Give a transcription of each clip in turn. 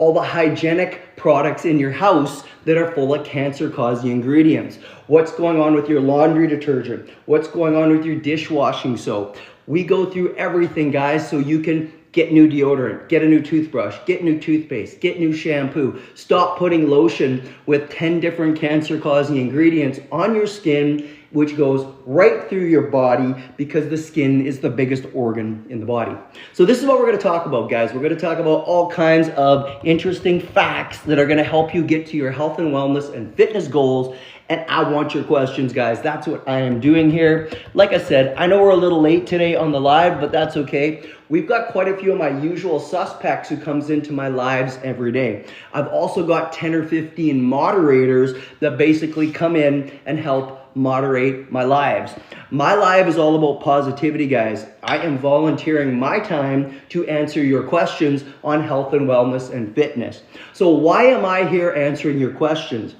all the hygienic products in your house that are full of cancer-causing ingredients. What's going on with your laundry detergent? What's going on with your dishwashing soap? We go through everything, guys, so you can get new deodorant, get a new toothbrush, get new toothpaste, get new shampoo. Stop putting lotion with 10 different cancer-causing ingredients on your skin, which goes right through your body because the skin is the biggest organ in the body. So this is what we're going to talk about, guys. We're going to talk about all kinds of interesting facts that are going to help you get to your health and wellness and fitness goals. And I want your questions, guys. That's what I am doing here. Like I said, I know we're a little late today on the live, but that's okay. We've got quite a few of my usual suspects who comes into my lives every day. I've also got 10 or 15 moderators that basically come in and help moderate my lives. My live is all about positivity, guys. I am volunteering my time to answer your questions on health and wellness and fitness. So why am I here answering your questions?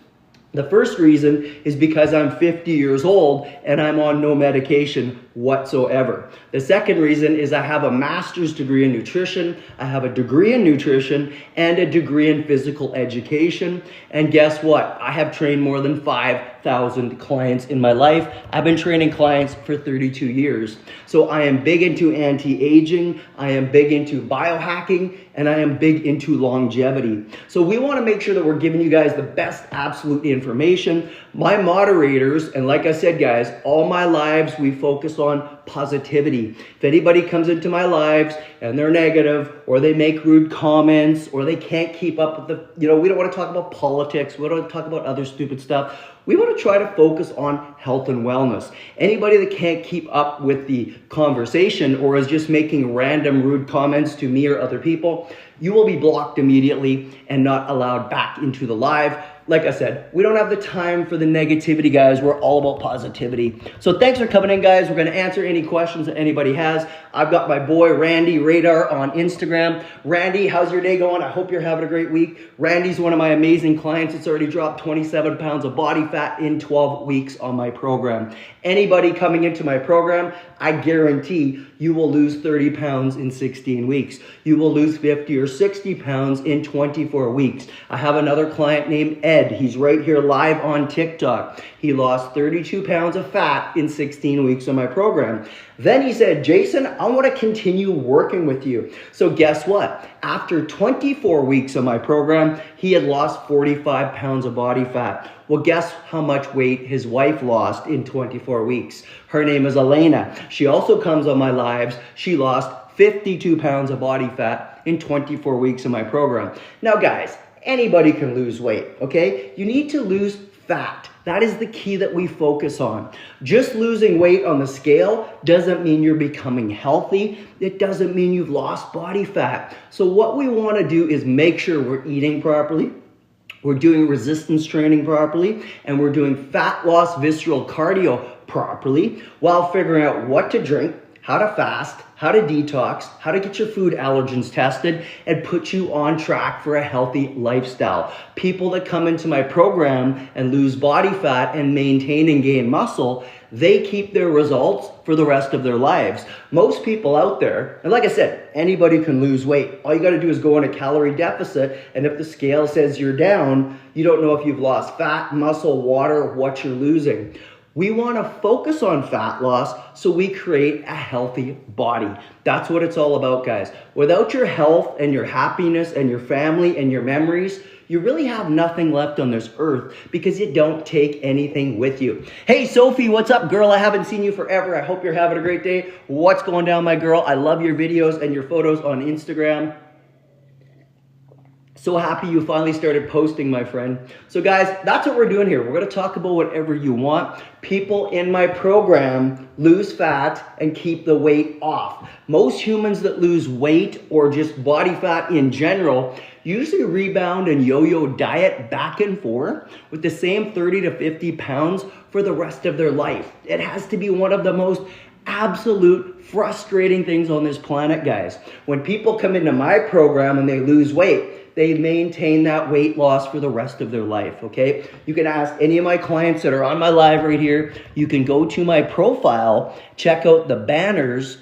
The first reason is because I'm 50 years old and I'm on no medication whatsoever. The second reason is I have a master's degree in nutrition, I have a degree in nutrition, and a degree in physical education. And guess what? I have trained more than 5,000 clients in my life. I've been training clients for 32 years. So I am big into anti-aging, I am big into biohacking, and I am big into longevity. So we want to make sure that we're giving you guys the best absolute information. My moderators, and like I said, guys, all my lives, we focus on positivity. If anybody comes into my lives and they're negative, or they make rude comments, or they can't keep up with we don't want to talk about politics, we don't want to talk about other stupid stuff. We want to try to focus on health and wellness. Anybody that can't keep up with the conversation or is just making random rude comments to me or other people, you will be blocked immediately and not allowed back into the live. Like I said, we don't have the time for the negativity, guys. We're all about positivity. So thanks for coming in, guys. We're going to answer any questions that anybody has. I've got my boy Randy Radar on Instagram. Randy, how's your day going? I hope you're having a great week. Randy's one of my amazing clients. It's already dropped 27 pounds of body fat in 12 weeks on my program. Anybody coming into my program, I guarantee you will lose 30 pounds in 16 weeks. You will lose 50 or 60 pounds in 24 weeks. I have another client named Ed. He's right here live on TikTok. He lost 32 pounds of fat in 16 weeks on my program. Then he said, Jason, I want to continue working with you. So guess what? After 24 weeks of my program, he had lost 45 pounds of body fat. Well, guess how much weight his wife lost in 24 weeks? Her name is Elena. She also comes on my lives. She lost 52 pounds of body fat in 24 weeks of my program. Now, guys, anybody can lose weight, okay? You need to lose fat. That is the key that we focus on. Just losing weight on the scale doesn't mean you're becoming healthy. It doesn't mean you've lost body fat. So what we want to do is make sure we're eating properly, we're doing resistance training properly, and we're doing fat loss visceral cardio properly while figuring out what to drink, how to fast, how to detox, how to get your food allergens tested, and put you on track for a healthy lifestyle. People that come into my program and lose body fat and maintain and gain muscle, they keep their results for the rest of their lives. Most people out there, and like I said, anybody can lose weight. All you got to do is go on a calorie deficit, and if the scale says you're down, you don't know if you've lost fat, muscle, water, or what you're losing. We want to focus on fat loss so we create a healthy body. That's what it's all about, guys. Without your health and your happiness and your family and your memories, you really have nothing left on this earth because you don't take anything with you. Hey, Sophie, what's up, girl? I haven't seen you forever. I hope you're having a great day. What's going down, my girl? I love your videos and your photos on Instagram. So happy you finally started posting, my friend. So guys, that's what we're doing here. We're going to talk about whatever you want. People in my program lose fat and keep the weight off. Most humans that lose weight or just body fat in general usually rebound and yo-yo diet back and forth with the same 30 to 50 pounds for the rest of their life. It has to be one of the most absolute frustrating things on this planet, guys. When people come into my program and they lose weight, they maintain that weight loss for the rest of their life, okay? You can ask any of my clients that are on my live right here. You can go to my profile, check out the banners.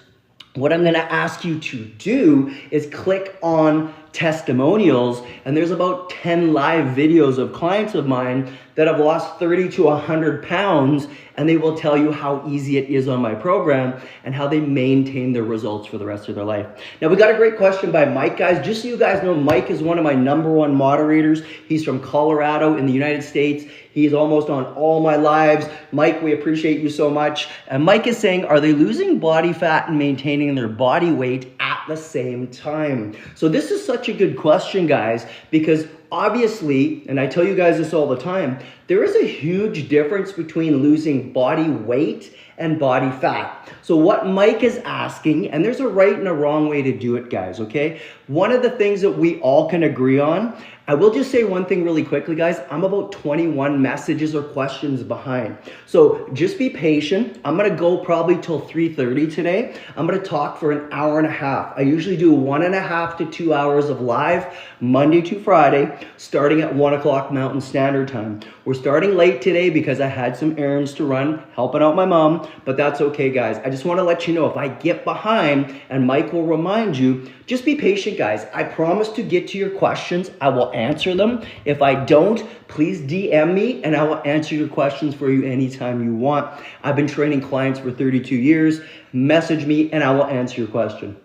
What I'm gonna ask you to do is click on testimonials, and there's about 10 live videos of clients of mine that have lost 30 to 100 pounds, and they will tell you how easy it is on my program and how they maintain their results for the rest of their life. Now, we got a great question by Mike, guys. Just so you guys know, Mike is one of my #1 moderators. He's from Colorado in the United States. He's almost on all my lives. Mike, we appreciate you so much. And Mike is saying, are they losing body fat and maintaining their body weight at the same time? So this is such a good question, guys, because obviously, and I tell you guys this all the time, there is a huge difference between losing body weight and body fat. So what Mike is asking, and there's a right and a wrong way to do it, guys, okay? One of the things that we all can agree on, I will just say one thing really quickly, guys. I'm about 21 messages or questions behind. So just be patient. I'm gonna go probably till 3:30 today. I'm gonna talk for an hour and a half. I usually do 1.5 to 2 hours of live Monday to Friday, starting at 1 o'clock Mountain Standard Time. We're starting late today because I had some errands to run, helping out my mom, but that's okay, guys. I just wanna let you know if I get behind, and Mike will remind you, just be patient, guys. I promise to get to your questions. I will answer them. If I don't, please DM me and I will answer your questions for you anytime you want. I've been training clients for 32 years. Message me and I will answer your question.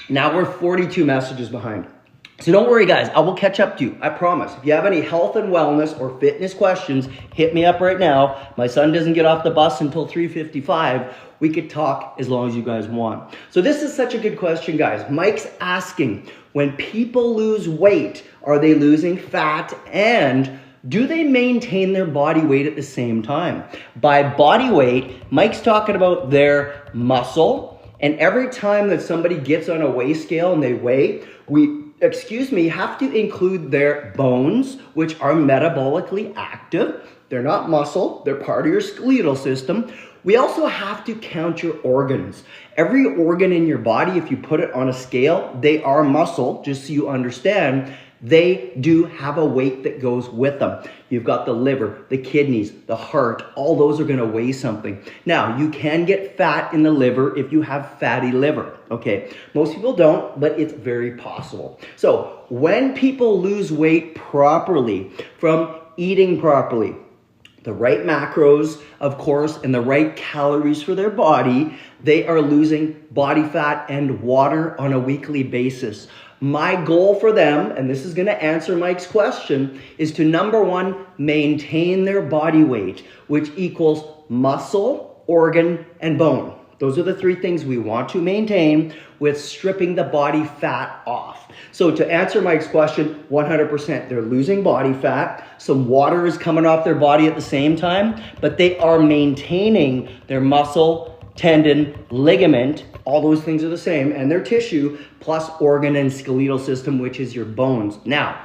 Now we're 42 messages behind. So don't worry, guys. I will catch up to you. I promise. If you have any health and wellness or fitness questions, hit me up right now. My son doesn't get off the bus until 3:55. We could talk as long as you guys want. So this is such a good question, guys. Mike's asking, when people lose weight, are they losing fat, and do they maintain their body weight at the same time? By body weight, Mike's talking about their muscle, and every time that somebody gets on a weigh scale and they weigh, we have to include their bones, which are metabolically active. They're not muscle, they're part of your skeletal system. We also have to count your organs. Every organ in your body, if you put it on a scale, they are muscle, just so you understand. They do have a weight that goes with them. You've got the liver, the kidneys, the heart, all those are gonna weigh something. Now, you can get fat in the liver if you have fatty liver, okay? Most people don't, but it's very possible. So when people lose weight properly from eating properly, the right macros, of course, and the right calories for their body, they are losing body fat and water on a weekly basis. My goal for them, and this is gonna answer Mike's question, is to #1, maintain their body weight, which equals muscle, organ, and bone. Those are the 3 things we want to maintain with stripping the body fat off. So to answer Mike's question, 100%, they're losing body fat. Some water is coming off their body at the same time, but they are maintaining their muscle, tendon, ligament, all those things are the same, and their tissue, plus organ and skeletal system, which is your bones. Now,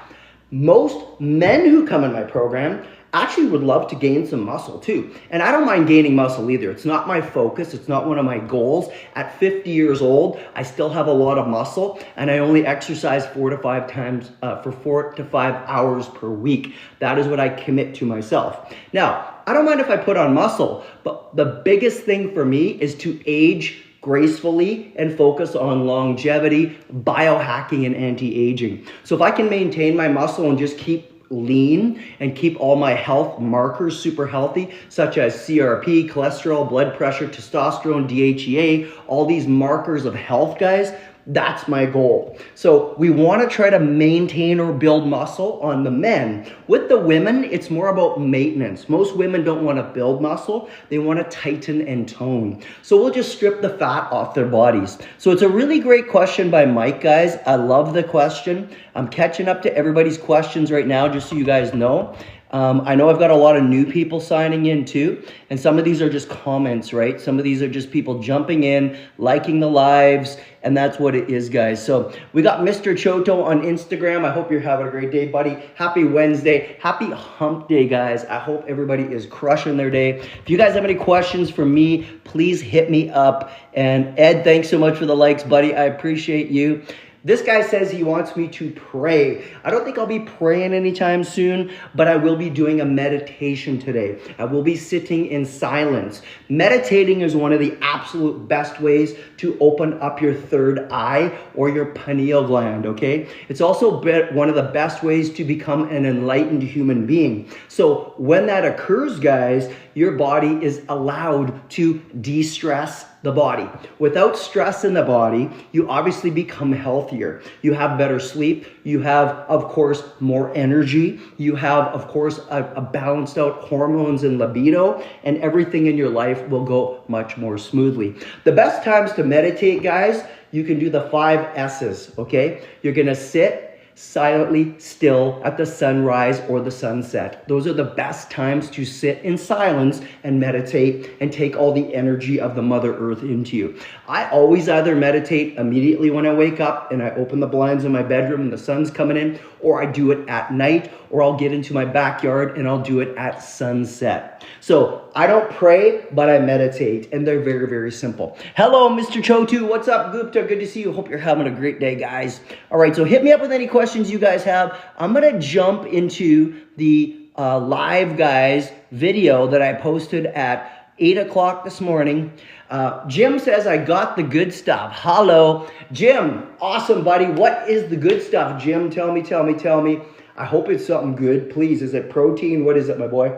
most men who come in my program actually would love to gain some muscle too. And I don't mind gaining muscle either. It's not my focus. It's not one of my goals. At 50 years old, I still have a lot of muscle, and I only exercise 4 to 5 times for 4 to 5 hours per week. That is what I commit to myself. Now, I don't mind if I put on muscle, but the biggest thing for me is to age gracefully and focus on longevity, biohacking, and anti-aging. So if I can maintain my muscle and just keep lean and keep all my health markers super healthy, such as CRP, cholesterol, blood pressure, testosterone, DHEA, all these markers of health, guys, that's my goal. So we want to try to maintain or build muscle on the men. With the women, it's more about maintenance. Most women don't want to build muscle. They want to tighten and tone. So we'll just strip the fat off their bodies. So it's a really great question by Mike, guys. I love the question. I'm catching up to everybody's questions right now, just so you guys know. I know I've got a lot of new people signing in too, and some of these are just comments, right? Some of these are just people jumping in, liking the lives, and that's what it is, guys. So we got Mr. Choto on Instagram. I hope you're having a great day, buddy. Happy Wednesday. Happy hump day, guys. I hope everybody is crushing their day. If you guys have any questions for me, please hit me up. And Ed, thanks so much for the likes, buddy. I appreciate you. This guy says he wants me to pray. I don't think I'll be praying anytime soon, but I will be doing a meditation today. I will be sitting in silence. Meditating is one of the absolute best ways to open up your third eye or your pineal gland, okay? It's also one of the best ways to become an enlightened human being. So when that occurs, guys, your body is allowed to de-stress the body. Without stress in the body, you obviously become healthier. You have better sleep. You have, of course, more energy. You have, of course, a balanced out hormones and libido, and everything in your life will go much more smoothly. The best times to meditate, guys, you can do the 5 S's, okay? You're gonna sit silently still at the sunrise or the sunset. Those are the best times to sit in silence and meditate and take all the energy of the Mother Earth into you. I always either meditate immediately when I wake up and I open the blinds in my bedroom and the sun's coming in, or I do it at night, or I'll get into my backyard and I'll do it at sunset. So I don't pray, but I meditate, and they're very, very simple. Hello, Mr. Chotu. What's up, Gupta? Good to see you. Hope you're having a great day, guys. All right, so hit me up with any questions you guys have. I'm going to jump into the live, guys, video that I posted at 8 o'clock this morning. Jim says, I got the good stuff. Hello. Jim, awesome, buddy. What is the good stuff, Jim? Tell me. I hope it's something good. Please, is it protein? What is it, my boy?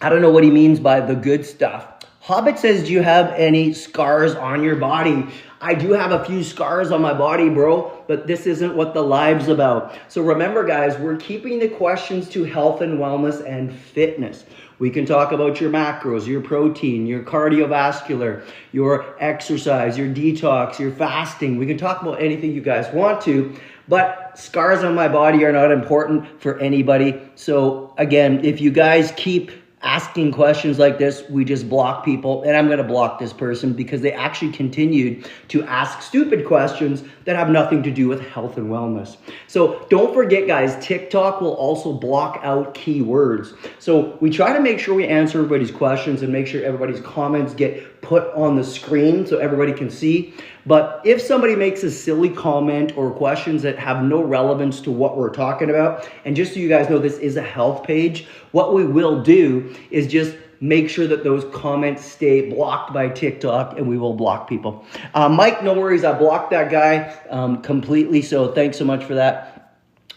I don't know what he means by the good stuff. Hobbit says, do you have any scars on your body? I do have a few scars on my body, bro, but this isn't what the live's about. So remember, guys, we're keeping the questions to health and wellness and fitness. We can talk about your macros, your protein, your cardiovascular, your exercise, your detox, your fasting. We can talk about anything you guys want to, but scars on my body are not important for anybody. So again, if you guys keep asking questions like this, we just block people, and I'm going to block this person because they actually continued to ask stupid questions that have nothing to do with health and wellness. So don't forget, guys, TikTok will also block out keywords. So we try to make sure we answer everybody's questions and make sure everybody's comments get put on the screen so everybody can see. But if somebody makes a silly comment or questions that have no relevance to what we're talking about, and just so you guys know, this is a health page, what we will do is just make sure that those comments stay blocked by TikTok, and we will block people. Mike, no worries. I blocked that guy completely, so thanks so much for that.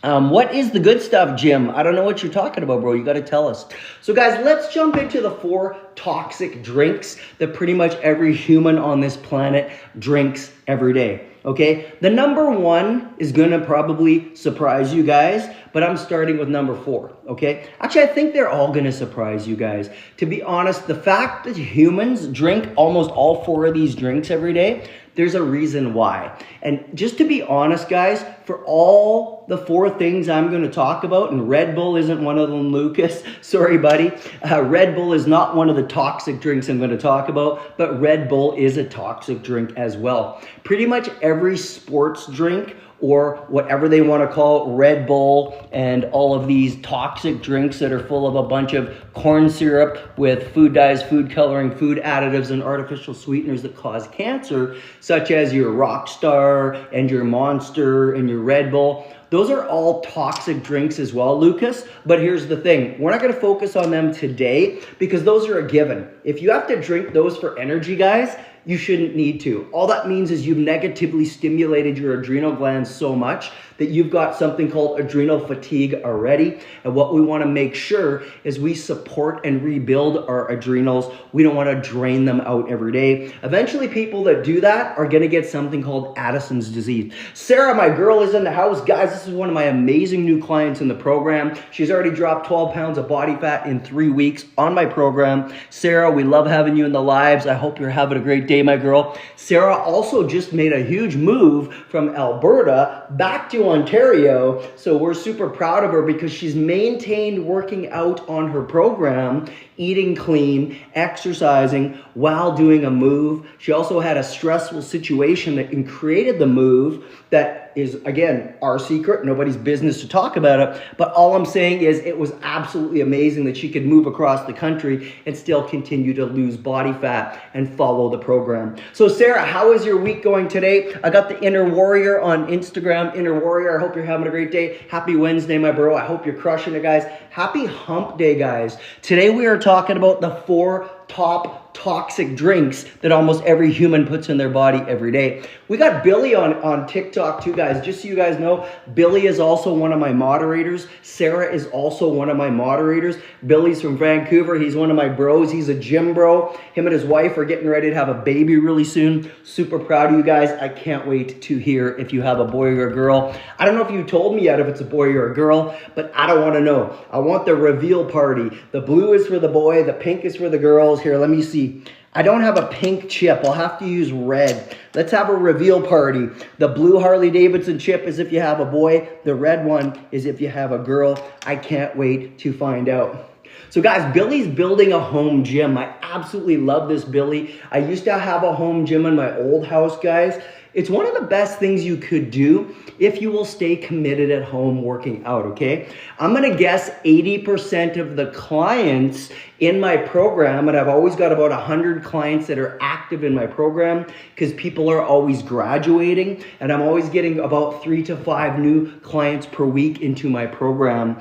What is the good stuff, Jim? I don't know what you're talking about, bro. You got to tell us. So, guys, let's jump into the 4 toxic drinks that pretty much every human on this planet drinks every day. Okay, the number 1 is going to probably surprise you guys, but I'm starting with number 4, okay? Actually, I think they're all going to surprise you guys. To be honest, the fact that humans drink almost all 4 of these drinks every day, there's a reason why. And just to be honest, guys, for all the 4 things I'm going to talk about, and Red Bull isn't one of them, Lucas, sorry, buddy. Red Bull is not one of the toxic drinks I'm going to talk about, but Red Bull is a toxic drink as well. Pretty much every sports drink, or whatever they want to call Red Bull, and all of these toxic drinks that are full of a bunch of corn syrup with food dyes, food coloring, food additives, and artificial sweeteners that cause cancer, such as your Rockstar and your Monster and your Red Bull. Those are all toxic drinks as well, Lucas. But here's the thing. We're not going to focus on them today because those are a given. If you have to drink those for energy, guys, you shouldn't need to. All that means is you've negatively stimulated your adrenal glands so much that you've got something called adrenal fatigue already. And what we want to make sure is we support and rebuild our adrenals. We don't want to drain them out every day. Eventually, people that do that are going to get something called Addison's disease. Sarah, my girl, is in the house. Guys, this is one of my amazing new clients in the program. She's already dropped 12 pounds of body fat in 3 weeks on my program. Sarah, we love having you in the lives. I hope you're having a great day, my girl. Sarah also just made a huge move from Alberta back to Ontario, so we're super proud of her because she's maintained working out on her program, eating clean, exercising while doing a move. She also had a stressful situation that created the move that is, again, our secret. Nobody's business to talk about it. But all I'm saying is it was absolutely amazing that she could move across the country and still continue to lose body fat and follow the program. So Sarah, how is your week going today? I got the Inner Warrior on Instagram, Inner Warrior. I hope you're having a great day. Happy Wednesday, my bro. I hope you're crushing it, guys. Happy hump day, guys. Today we are talking about the 4 top toxic drinks that almost every human puts in their body every day. We got Billy on TikTok too, guys. Just so you guys know, Billy is also one of my moderators. Sarah is also one of my moderators. Billy's from Vancouver. He's one of my bros. He's a gym bro. Him and his wife are getting ready to have a baby really soon. Super proud of you guys. I can't wait to hear if you have a boy or a girl. I don't know if you told me yet if it's a boy or a girl, but I don't want to know. I want the reveal party. The blue is for the boy. The pink is for the girls. Here, let me see. I don't have a pink chip. I'll have to use red. Let's have a reveal party. The blue Harley Davidson chip is if you have a boy. The red one is if you have a girl. I can't wait to find out. So guys, Billy's building a home gym. I absolutely love this, Billy. I used to have a home gym in my old house, guys. It's one of the best things you could do if you will stay committed at home working out, okay? I'm gonna guess 80% of the clients in my program, and I've always got about 100 clients that are active in my program because people are always graduating, and I'm always getting about 3 to 5 new clients per week into my program.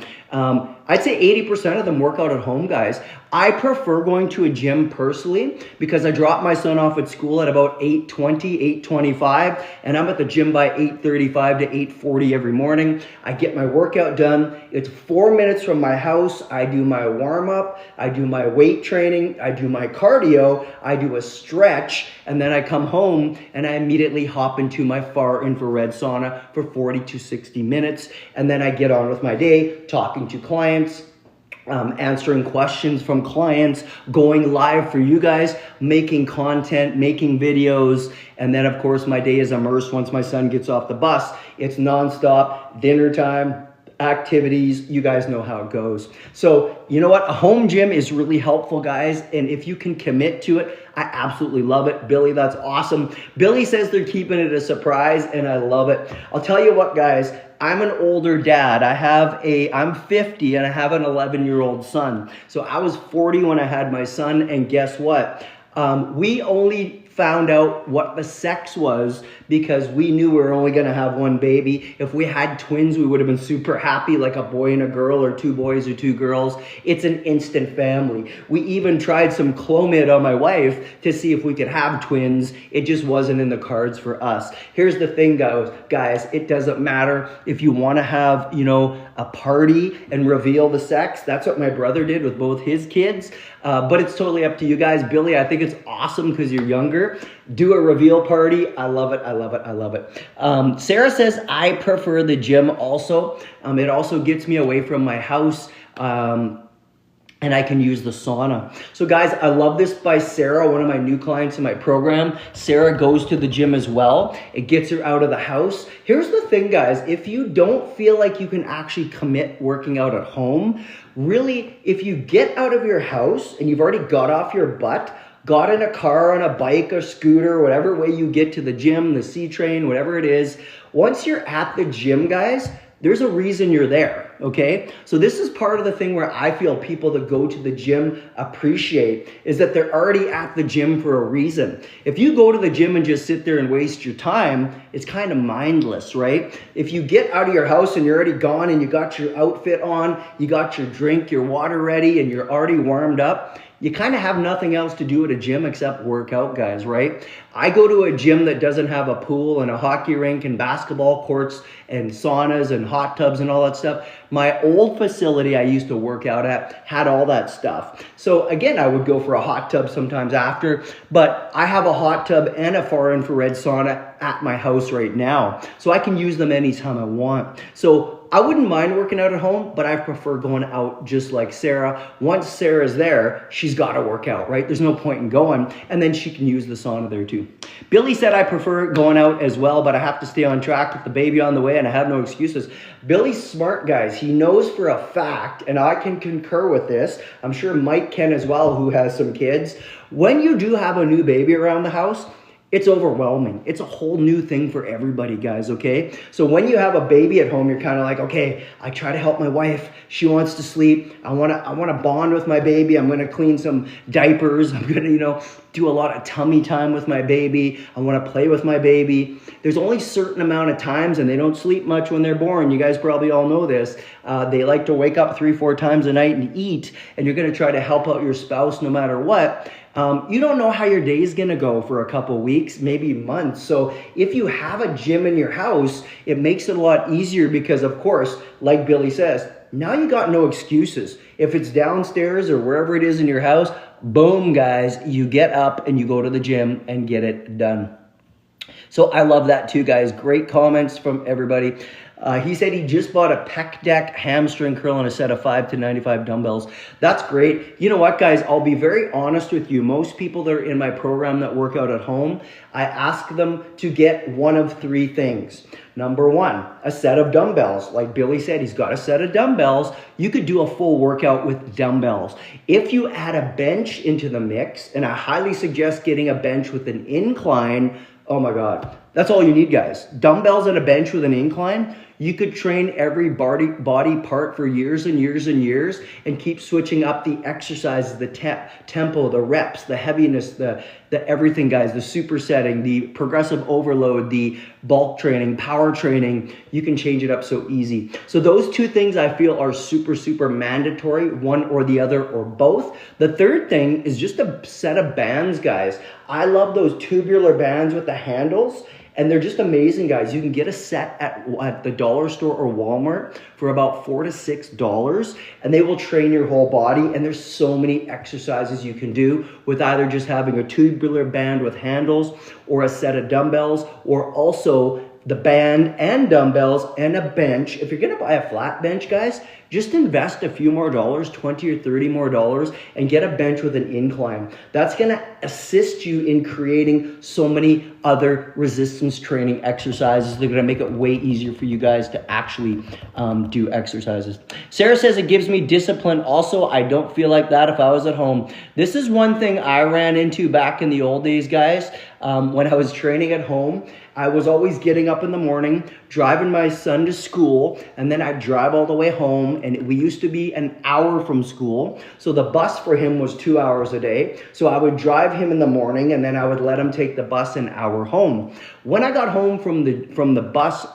I'd say 80% of them work out at home, guys. I prefer going to a gym personally because I drop my son off at school at about 8:20, 8:25, and I'm at the gym by 8:35 to 8:40 every morning. I get my workout done. It's 4 minutes from my house. I do my warm-up, I do my weight training, I do my cardio, I do a stretch, and then I come home and I immediately hop into my far infrared sauna for 40 to 60 minutes, and then I get on with my day, talking to clients, answering questions from clients, going live for you guys, making content, making videos, and then of course my day is immersed once my son gets off the bus. It's nonstop, dinner time, activities, you guys know how it goes. So you know what, a home gym is really helpful, guys, and if you can commit to it, I absolutely love it. Billy, that's awesome. Billy says they're keeping it a surprise, and I love it. I'll tell you what, guys, I'm an older dad. I'm 50 and I have an 11-year-old son. So I was 40 when I had my son, and guess what? We only found out what the sex was because we knew we were only going to have one baby. If we had twins, we would have been super happy, like a boy and a girl, or 2 boys or 2 girls. It's an instant family. We even tried some Clomid on my wife to see if we could have twins. It just wasn't in the cards for us. Here's the thing, guys, it doesn't matter if you want to have, a party and reveal the sex. That's what my brother did with both his kids. But it's totally up to you guys. Billy, I think it's awesome because you're younger. Do a reveal party. I love it. I love it. I love it. Sarah says, I prefer the gym also. It also gets me away from my house. And I can use the sauna. So guys, I love this by Sarah, one of my new clients in my program. Sarah goes to the gym as well. It gets her out of the house. Here's the thing, guys. If you don't feel like you can actually commit working out at home, really, if you get out of your house and you've already got off your butt, got in a car, on a bike, or scooter, whatever way you get to the gym, the C-train, whatever it is, once you're at the gym, guys, there's a reason you're there, okay? So this is part of the thing where I feel people that go to the gym appreciate is that they're already at the gym for a reason. If you go to the gym and just sit there and waste your time, it's kind of mindless, right? If you get out of your house and you're already gone and you got your outfit on, you got your drink, your water ready, and you're already warmed up, you kind of have nothing else to do at a gym except work out, guys, right? I go to a gym that doesn't have a pool and a hockey rink and basketball courts and saunas and hot tubs and all that stuff. My old facility I used to work out at had all that stuff. So again, I would go for a hot tub sometimes after, but I have a hot tub and a far infrared sauna at my house right now. So I can use them anytime I want. So I wouldn't mind working out at home, but I prefer going out just like Sarah. Once Sarah's there, she's got to work out, right? There's no point in going, and then she can use the sauna there too. Billy said I prefer going out as well, but I have to stay on track with the baby on the way, and I have no excuses. Billy's smart, guys. He knows for a fact, and I can concur with this. I'm sure Mike can as well, who has some kids. When you do have a new baby around the house, It's overwhelming. It's a whole new thing for everybody, guys, okay? So when you have a baby at home, you're kind of like, okay, I try to help my wife. She wants to sleep. I want to bond with my baby. I'm going to clean some diapers. I'm going to, do a lot of tummy time with my baby. I want to play with my baby. There's only a certain amount of times, and they don't sleep much when they're born. You guys probably all know this. They like to wake up 3-4 times a night and eat, and you're going to try to help out your spouse no matter what. You don't know how your day is going to go for a couple weeks, maybe months. So if you have a gym in your house, it makes it a lot easier because, of course, like Billy says, now you got no excuses. If it's downstairs or wherever it is in your house, boom, guys, you get up and you go to the gym and get it done. So I love that too, guys. Great comments from everybody. He said he just bought a pec deck, hamstring curl, and a set of 5 to 95 dumbbells. That's great. You know what, guys? I'll be very honest with you. Most people that are in my program that work out at home, I ask them to get one of 3 things. Number 1, a set of dumbbells. Like Billy said, he's got a set of dumbbells. You could do a full workout with dumbbells. If you add a bench into the mix, and I highly suggest getting a bench with an incline, oh my God, that's all you need, guys. Dumbbells and a bench with an incline. You could train every body part for years and years and years and keep switching up the exercises, the tempo, the reps, the heaviness, the everything, guys, the supersetting, the progressive overload, the bulk training, power training. You can change it up so easy. So those 2 things I feel are super, super mandatory, one or the other or both. The third thing is just a set of bands, guys. I love those tubular bands with the handles. And they're just amazing, guys. You can get a set at the dollar store or Walmart for about $4 to $6, and they will train your whole body. And there's so many exercises you can do with either just having a tubular band with handles or a set of dumbbells, or also the band and dumbbells and a bench. If you're gonna buy a flat bench, guys, just invest a few more dollars, 20 or 30 more dollars, and get a bench with an incline. That's gonna assist you in creating so many other resistance training exercises. They're gonna make it way easier for you guys to actually do exercises. Sarah says it gives me discipline. Also, I don't feel like that if I was at home. This is one thing I ran into back in the old days, guys. When I was training at home, I was always getting up in the morning, driving my son to school, and then I'd drive all the way home, and we used to be an hour from school, so the bus for him was 2 hours a day. So I would drive him in the morning, and then I would let him take the bus an hour home. When I got home from the bus,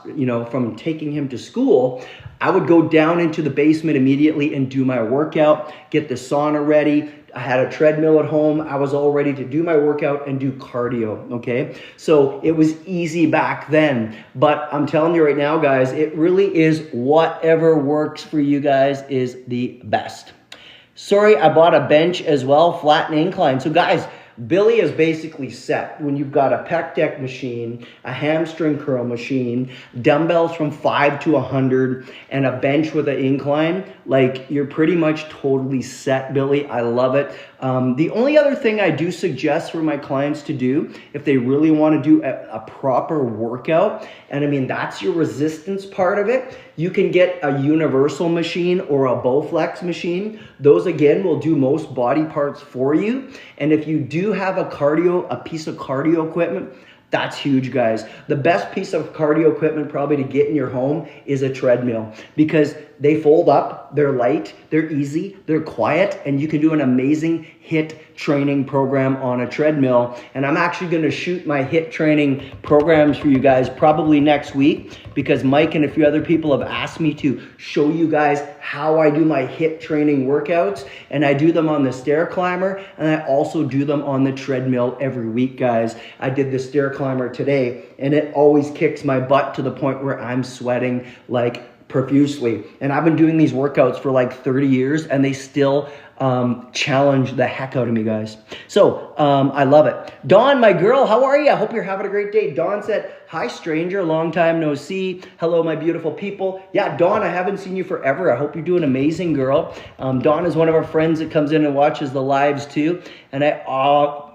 from taking him to school, I would go down into the basement immediately and do my workout, get the sauna ready. I had a treadmill at home. I was all ready to do my workout and do cardio, okay? So it was easy back then. But I'm telling you right now, guys, it really is whatever works for you guys is the best. Sorry, I bought a bench as well, flat and incline. So guys, Billy is basically set when you've got a pec deck machine, a hamstring curl machine, dumbbells from 5 to 100, and a bench with an incline. Like, you're pretty much totally set, Billy. I love it. The only other thing I do suggest for my clients to do, if they really want to do a proper workout, and I mean, that's your resistance part of it, you can get a universal machine or a Bowflex machine. Those, again, will do most body parts for you. And if you do have a piece of cardio equipment, that's huge, guys. The best piece of cardio equipment probably to get in your home is a treadmill, because they fold up, they're light, they're easy, they're quiet, and you can do an amazing HIIT training program on a treadmill. And I'm actually going to shoot my HIIT training programs for you guys probably next week, because Mike and a few other people have asked me to show you guys how I do my HIIT training workouts. And I do them on the stair climber, and I also do them on the treadmill every week, guys. I did the stair climber today, and it always kicks my butt to the point where I'm sweating like profusely. And I've been doing these workouts for like 30 years, and they still challenge the heck out of me, guys. So I love it. Dawn, my girl, how are you? I hope you're having a great day. Dawn said, hi, stranger, long time no see. Hello, my beautiful people. Yeah, Dawn, I haven't seen you forever. I hope you're doing amazing, girl. Dawn is one of our friends that comes in and watches the lives too, and I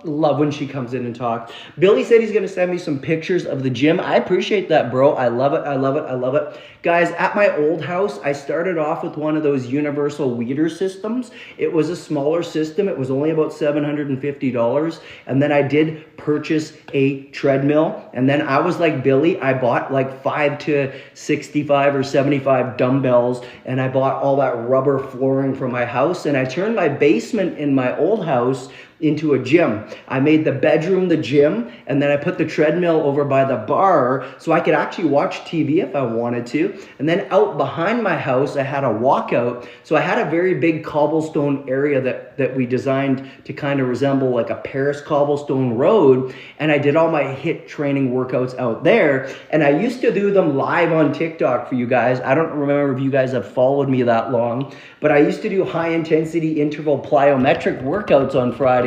love when she comes in and talks. Billy said he's going to send me some pictures of the gym. I appreciate that, bro. I love it. I love it. I love it. Guys, at my old house, I started off with one of those universal weeder systems. It was a smaller system. It was only about $750. And then I did purchase a treadmill. And then I was like Billy, I bought like 5 to 65 or 75 dumbbells, and I bought all that rubber flooring for my house, and I turned my basement in my old house into a gym. I made the bedroom the gym, and then I put the treadmill over by the bar so I could actually watch TV if I wanted to. And then out behind my house, I had a walkout. So I had a very big cobblestone area that we designed to kind of resemble like a Paris cobblestone road. And I did all my HIIT training workouts out there. And I used to do them live on TikTok for you guys. I don't remember if you guys have followed me that long, but I used to do high intensity interval plyometric workouts on Fridays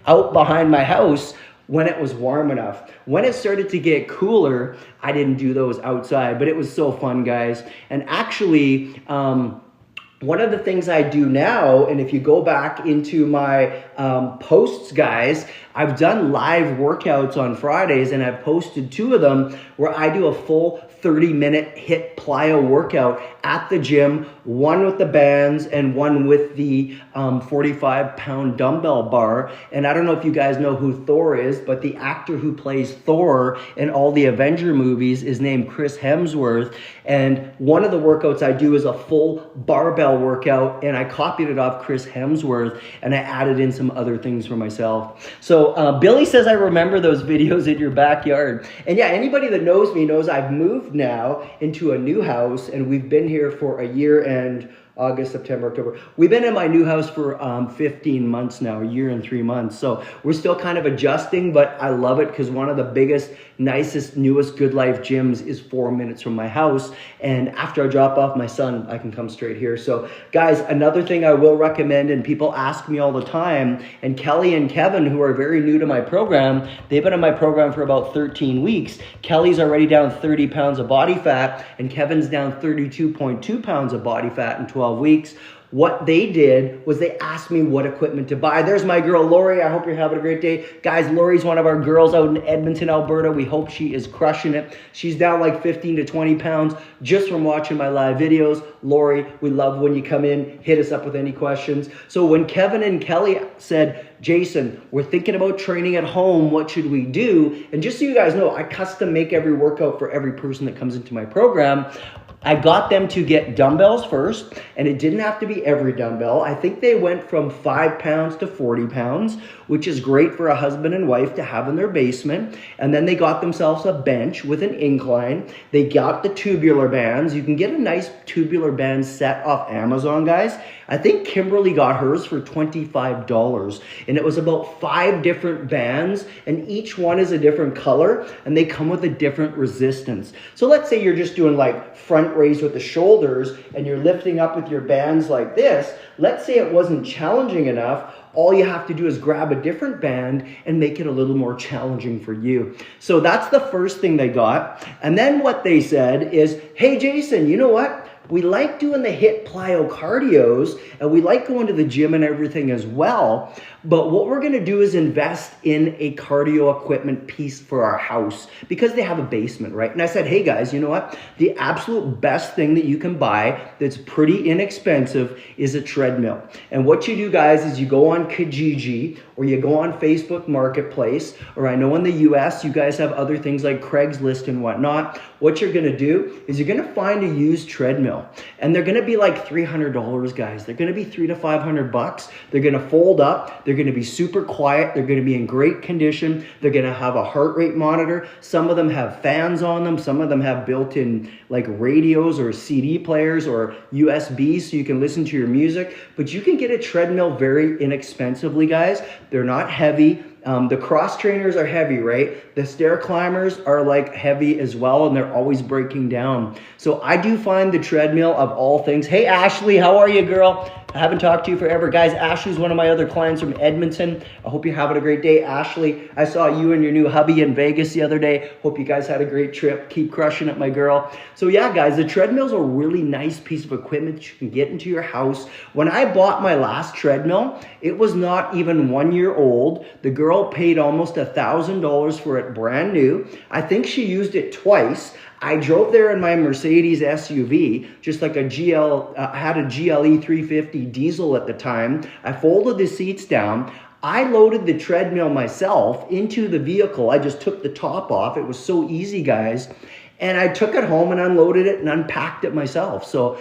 out behind my house when it was warm enough. When it started to get cooler, I didn't do those outside, but it was so fun, guys. And actually, one of the things I do now, and if you go back into my posts, guys, I've done live workouts on Fridays, and I've posted 2 of them where I do a full 30-minute HIIT plyo workout at the gym, one with the bands and one with the 45-pound dumbbell bar. And I don't know if you guys know who Thor is, but the actor who plays Thor in all the Avenger movies is named Chris Hemsworth. And one of the workouts I do is a full barbell workout, and I copied it off Chris Hemsworth, and I added in some other things for myself. So Billy says, I remember those videos in your backyard. And yeah, anybody that knows me knows I've moved now into a new house, and we've been here for a year and August, September, October. We've been in my new house for 15 months now, a year and 3 months. So we're still kind of adjusting, but I love it because one of the biggest, nicest, newest Good Life gyms is 4 minutes from my house. And after I drop off my son, I can come straight here. So guys, another thing I will recommend, and people ask me all the time, and Kelly and Kevin, who are very new to my program, they've been in my program for about 13 weeks. Kelly's already down 30 pounds of body fat, and Kevin's down 32.2 pounds of body fat in 12 weeks. What they did was they asked me what equipment to buy. There's my girl, Lori. I hope you're having a great day. Guys, Lori's one of our girls out in Edmonton, Alberta. We hope she is crushing it. She's down like 15 to 20 pounds just from watching my live videos. Lori, we love when you come in. Hit us up with any questions. So when Kevin and Kelly said, Jason, we're thinking about training at home, what should we do? And just so you guys know, I custom make every workout for every person that comes into my program. I got them to get dumbbells first, and it didn't have to be every dumbbell. I think they went from 5 pounds to 40 pounds, which is great for a husband and wife to have in their basement. And then they got themselves a bench with an incline. They got the tubular bands. You can get a nice tubular band set off Amazon, guys. I think Kimberly got hers for $25, and it was about 5 different bands, and each one is a different color, and they come with a different resistance. So let's say you're just doing like front raise with the shoulders, and you're lifting up with your bands like this. Let's say it wasn't challenging enough. All you have to do is grab a different band and make it a little more challenging for you. So that's the first thing they got. And then what they said is, hey, Jason, you know what? We like doing the HIIT plyo cardios, and we like going to the gym and everything as well. But what we're going to do is invest in a cardio equipment piece for our house because they have a basement, right? And I said, hey guys, you know what? The absolute best thing that you can buy that's pretty inexpensive is a treadmill. And what you do, guys, is you go on Kijiji or you go on Facebook Marketplace, or I know in the US, you guys have other things like Craigslist and whatnot. What you're going to do is you're going to find a used treadmill, and they're going to be like $300, guys. They're going to be $300 to $500. They're going to fold up. They're going to be super quiet. They're going to be in great condition. They're going to have a heart rate monitor. Some of them have fans on them. Some of them have built-in like radios or CD players or USB so you can listen to your music. But you can get a treadmill very inexpensively, guys. They're not heavy. The cross trainers are heavy, right? The stair climbers are like heavy as well, and they're always breaking down. So I do find the treadmill of all things. Hey, Ashley, how are you, girl? I haven't talked to you forever. Guys, Ashley's one of my other clients from Edmonton. I hope you're having a great day. Ashley, I saw you and your new hubby in Vegas the other day. Hope you guys had a great trip. Keep crushing it, my girl. So yeah, guys, the treadmill's a really nice piece of equipment that you can get into your house. When I bought my last treadmill, it was not even 1 year old. The girl paid almost $1,000 for it brand new. I think she used it twice. I drove there in my Mercedes SUV, just like a had a GLE 350 diesel at the time. I folded the seats down. I loaded the treadmill myself into the vehicle. I just took the top off. It was so easy, guys. And I took it home and unloaded it and unpacked it myself. So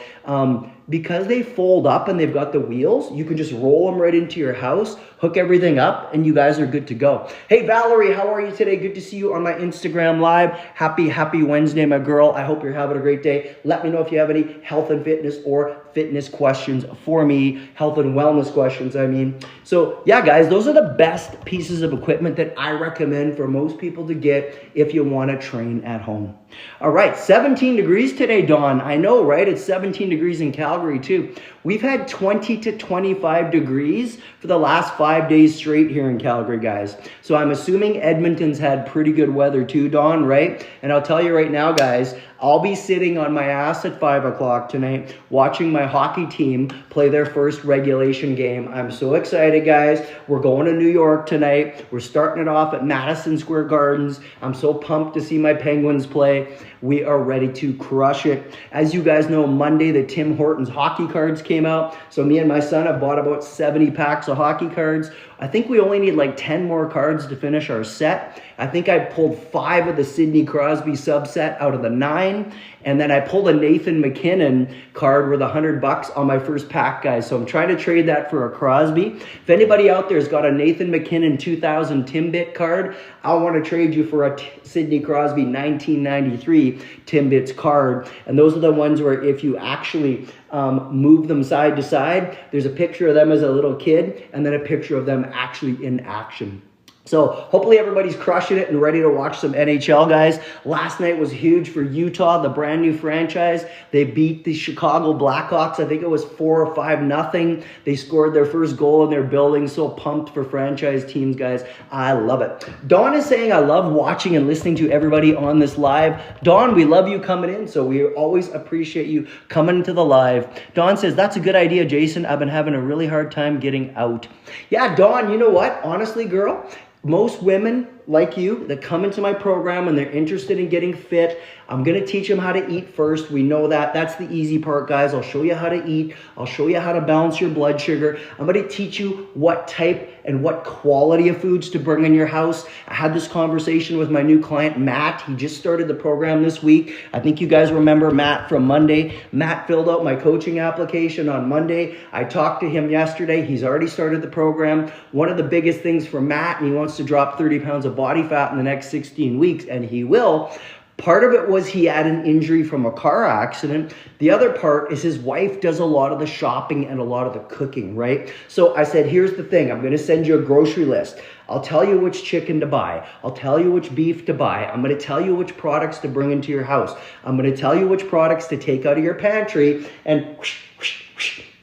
because they fold up and they've got the wheels, you can just roll them right into your house, hook everything up, and you guys are good to go. Hey, Valerie, how are you today? Good to see you on my Instagram Live. Happy Wednesday, my girl. I hope you're having a great day. Let me know if you have any health and fitness or fitness questions for me, health and wellness questions, I mean. So yeah, guys, those are the best pieces of equipment that I recommend for most people to get if you want to train at home. All right, 17 degrees today, Dawn. I know, right? It's 17 degrees in Calgary too. We've had 20 to 25 degrees for the last 5 days straight here in Calgary, guys. So I'm assuming Edmonton's had pretty good weather too, Dawn, right? And I'll tell you right now, guys, I'll be sitting on my ass at 5 o'clock tonight watching my hockey team play their first regulation game. I'm so excited, guys. We're going to New York tonight. We're starting it off at Madison Square Gardens. I'm so pumped to see my Penguins play. We are ready to crush it. As you guys know, Monday, the Tim Hortons hockey cards came out. So me and my son have bought about 70 packs of hockey cards. I think we only need like 10 more cards to finish our set. I think I pulled 5 of the Sidney Crosby subset out of the 9. And then I pulled a Nathan McKinnon card worth $100 on my first pack, guys. So I'm trying to trade that for a Crosby. If anybody out there has got a Nathan McKinnon 2000 Timbit card, I want to trade you for a Sidney Crosby 1993 Timbits card. And those are the ones where if you actually move them side to side, there's a picture of them as a little kid and then a picture of them actually in action. So hopefully everybody's crushing it and ready to watch some NHL, guys. Last night was huge for Utah, the brand new franchise. They beat the Chicago Blackhawks. I think it was 4 or 5-0. They scored their first goal in their building. So pumped for franchise teams, guys. I love it. Dawn is saying, I love watching and listening to everybody on this live. Dawn, we love you coming in. So we always appreciate you coming to the live. Dawn says, that's a good idea, Jason. I've been having a really hard time getting out. Yeah, Dawn, you know what? Honestly, girl, most women like you that come into my program and they're interested in getting fit, I'm going to teach them how to eat first. We know that. That's the easy part, guys. I'll show you how to eat. I'll show you how to balance your blood sugar. I'm going to teach you what type and what quality of foods to bring in your house. I had this conversation with my new client, Matt. He just started the program this week. I think you guys remember Matt from Monday. Matt filled out my coaching application on Monday. I talked to him yesterday. He's already started the program. One of the biggest things for Matt, and he wants to drop 30 pounds of body fat in the next 16 weeks, and he will. Part of it was he had an injury from a car accident. The other part is his wife does a lot of the shopping and a lot of the cooking, right? So I said, here's the thing. I'm going to send you a grocery list. I'll tell you which chicken to buy. I'll tell you which beef to buy. I'm going to tell you which products to bring into your house. I'm going to tell you which products to take out of your pantry and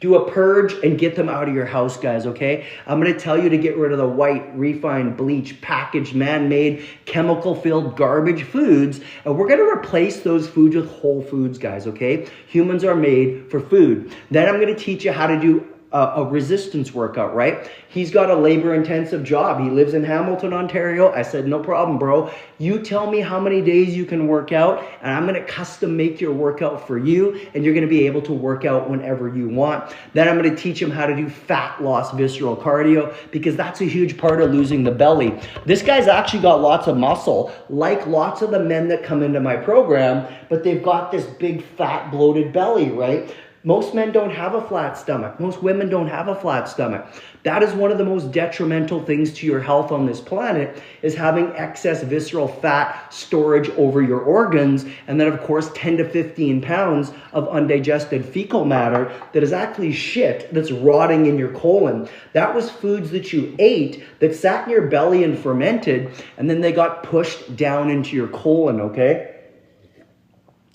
do a purge and get them out of your house, guys, okay? I'm going to tell you to get rid of the white, refined, bleach, packaged, man-made, chemical-filled garbage foods, and we're going to replace those foods with whole foods, guys, okay? Humans are made for food. Then I'm going to teach you how to do a resistance workout, right? He's got a labor-intensive job. He lives in Hamilton, Ontario. I said, no problem, bro. You tell me how many days you can work out, and I'm going to custom make your workout for you, and you're going to be able to work out whenever you want. Then I'm going to teach him how to do fat loss visceral cardio, because that's a huge part of losing the belly. This guy's actually got lots of muscle, like lots of the men that come into my program, but they've got this big, fat, bloated belly, right? Most men don't have a flat stomach. Most women don't have a flat stomach. That is one of the most detrimental things to your health on this planet, is having excess visceral fat storage over your organs. And then, of course, 10 to 15 pounds of undigested fecal matter that is actually shit that's rotting in your colon. That was foods that you ate that sat in your belly and fermented, and then they got pushed down into your colon, okay?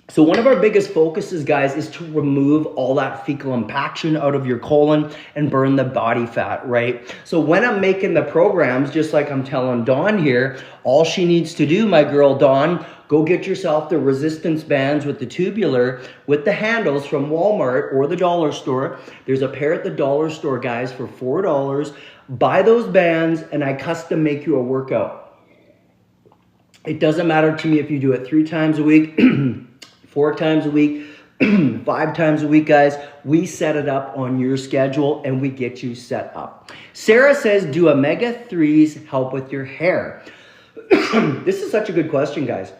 So one of our biggest focuses, guys, is to remove all that fecal impaction out of your colon and burn the body fat, right? So when I'm making the programs, just like I'm telling Dawn here, all she needs to do, my girl Dawn, go get yourself the resistance bands with the tubular, with the handles from Walmart or the dollar store. There's a pair at the dollar store, guys, for $4. Buy those bands and I custom make you a workout. It doesn't matter to me if you do it 3 times a week, 4 times a week, 5 times a week, guys. We set it up on your schedule and we get you set up. Sarah says, do omega-3s help with your hair? This is such a good question, guys.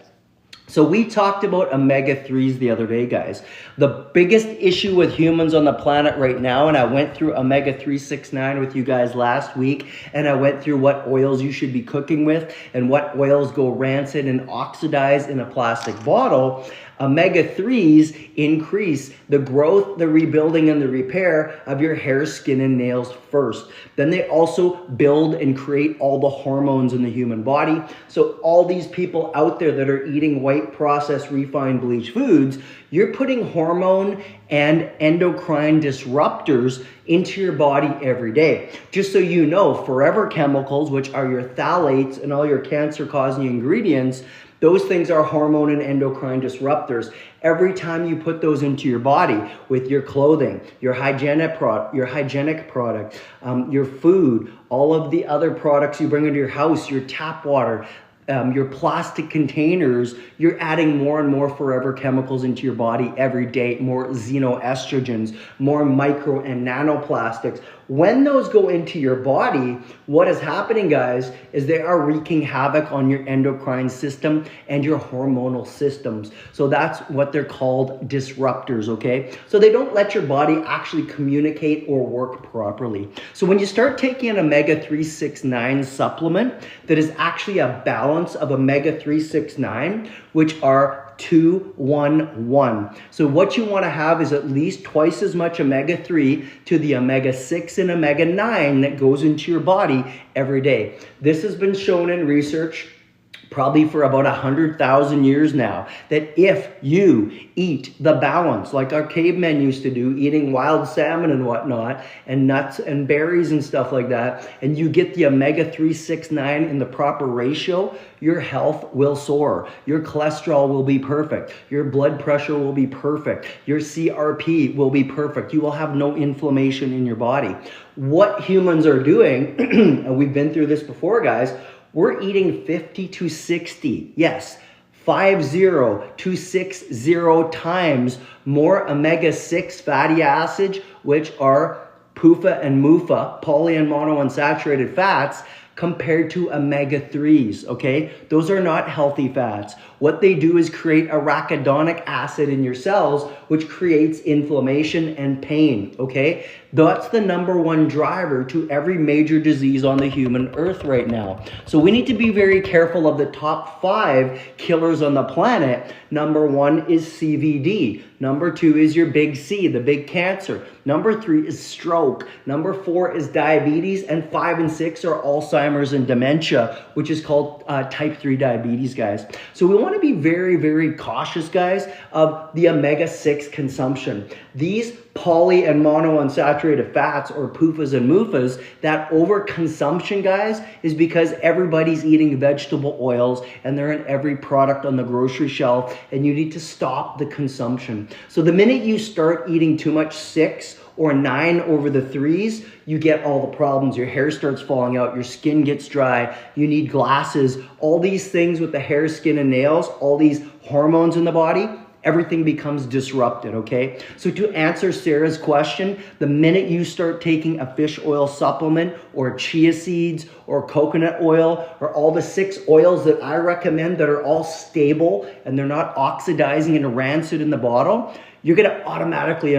So we talked about omega-3s the other day, guys. The biggest issue with humans on the planet right now, and I went through omega-369 with you guys last week, and I went through what oils you should be cooking with and what oils go rancid and oxidize in a plastic bottle. Omega-3s increase the growth, the rebuilding, and the repair of your hair, skin, and nails first. Then they also build and create all the hormones in the human body. So all these people out there that are eating white processed refined bleached foods, you're putting hormone and endocrine disruptors into your body every day. Just so you know, forever chemicals, which are your phthalates and all your cancer-causing ingredients, those things are hormone and endocrine disruptors. Every time you put those into your body with your clothing, your hygienic product, your food, all of the other products you bring into your house, your tap water, your plastic containers, you're adding more and more forever chemicals into your body every day, more xenoestrogens, more micro and nanoplastics. When those go into your body, what is happening, guys, is they are wreaking havoc on your endocrine system and your hormonal systems. So that's what they're called, disruptors, okay? So they don't let your body actually communicate or work properly. So when you start taking an omega-369 supplement that is actually a balance of omega-369, which are 2-1-1. So what you want to have is at least twice as much omega-3 to the omega-6 and omega-9 that goes into your body every day. This has been shown in research probably for about 100,000 years now, that if you eat the balance like our cavemen used to do, eating wild salmon and whatnot, and nuts and berries and stuff like that, and you get the omega-369 in the proper ratio, your health will soar. Your cholesterol will be perfect. Your blood pressure will be perfect. Your CRP will be perfect. You will have no inflammation in your body. What humans are doing, and we've been through this before, guys, we're eating 50 to 60, yes, 50 to 60 times more omega-6 fatty acids, which are PUFA and MUFA, poly and monounsaturated fats, compared to omega-3s, okay? Those are not healthy fats. What they do is create arachidonic acid in your cells, which creates inflammation and pain, okay? That's the #1 driver to every major disease on the human earth right now. So we need to be very careful of the top 5 killers on the planet. #1 is CVD. #2 is your big C, the big cancer. #3 is stroke. #4 is diabetes. And 5 and 6 are Alzheimer's and dementia, which is called type 3 diabetes, guys. So we want to be very, very cautious, guys, of the omega-6 consumption. These poly and monounsaturated fats, or PUFAs and MUFAs, that overconsumption, guys, is because everybody's eating vegetable oils and they're in every product on the grocery shelf, and you need to stop the consumption. So the minute you start eating too much 6 or 9 over the 3s, you get all the problems. Your hair starts falling out, your skin gets dry, you need glasses, all these things with the hair, skin, and nails, all these hormones in the body, everything becomes disrupted, okay? So to answer Sarah's question, the minute you start taking a fish oil supplement or chia seeds or coconut oil or all the 6 oils that I recommend that are all stable and they're not oxidizing and rancid in the bottle, you're gonna automatically,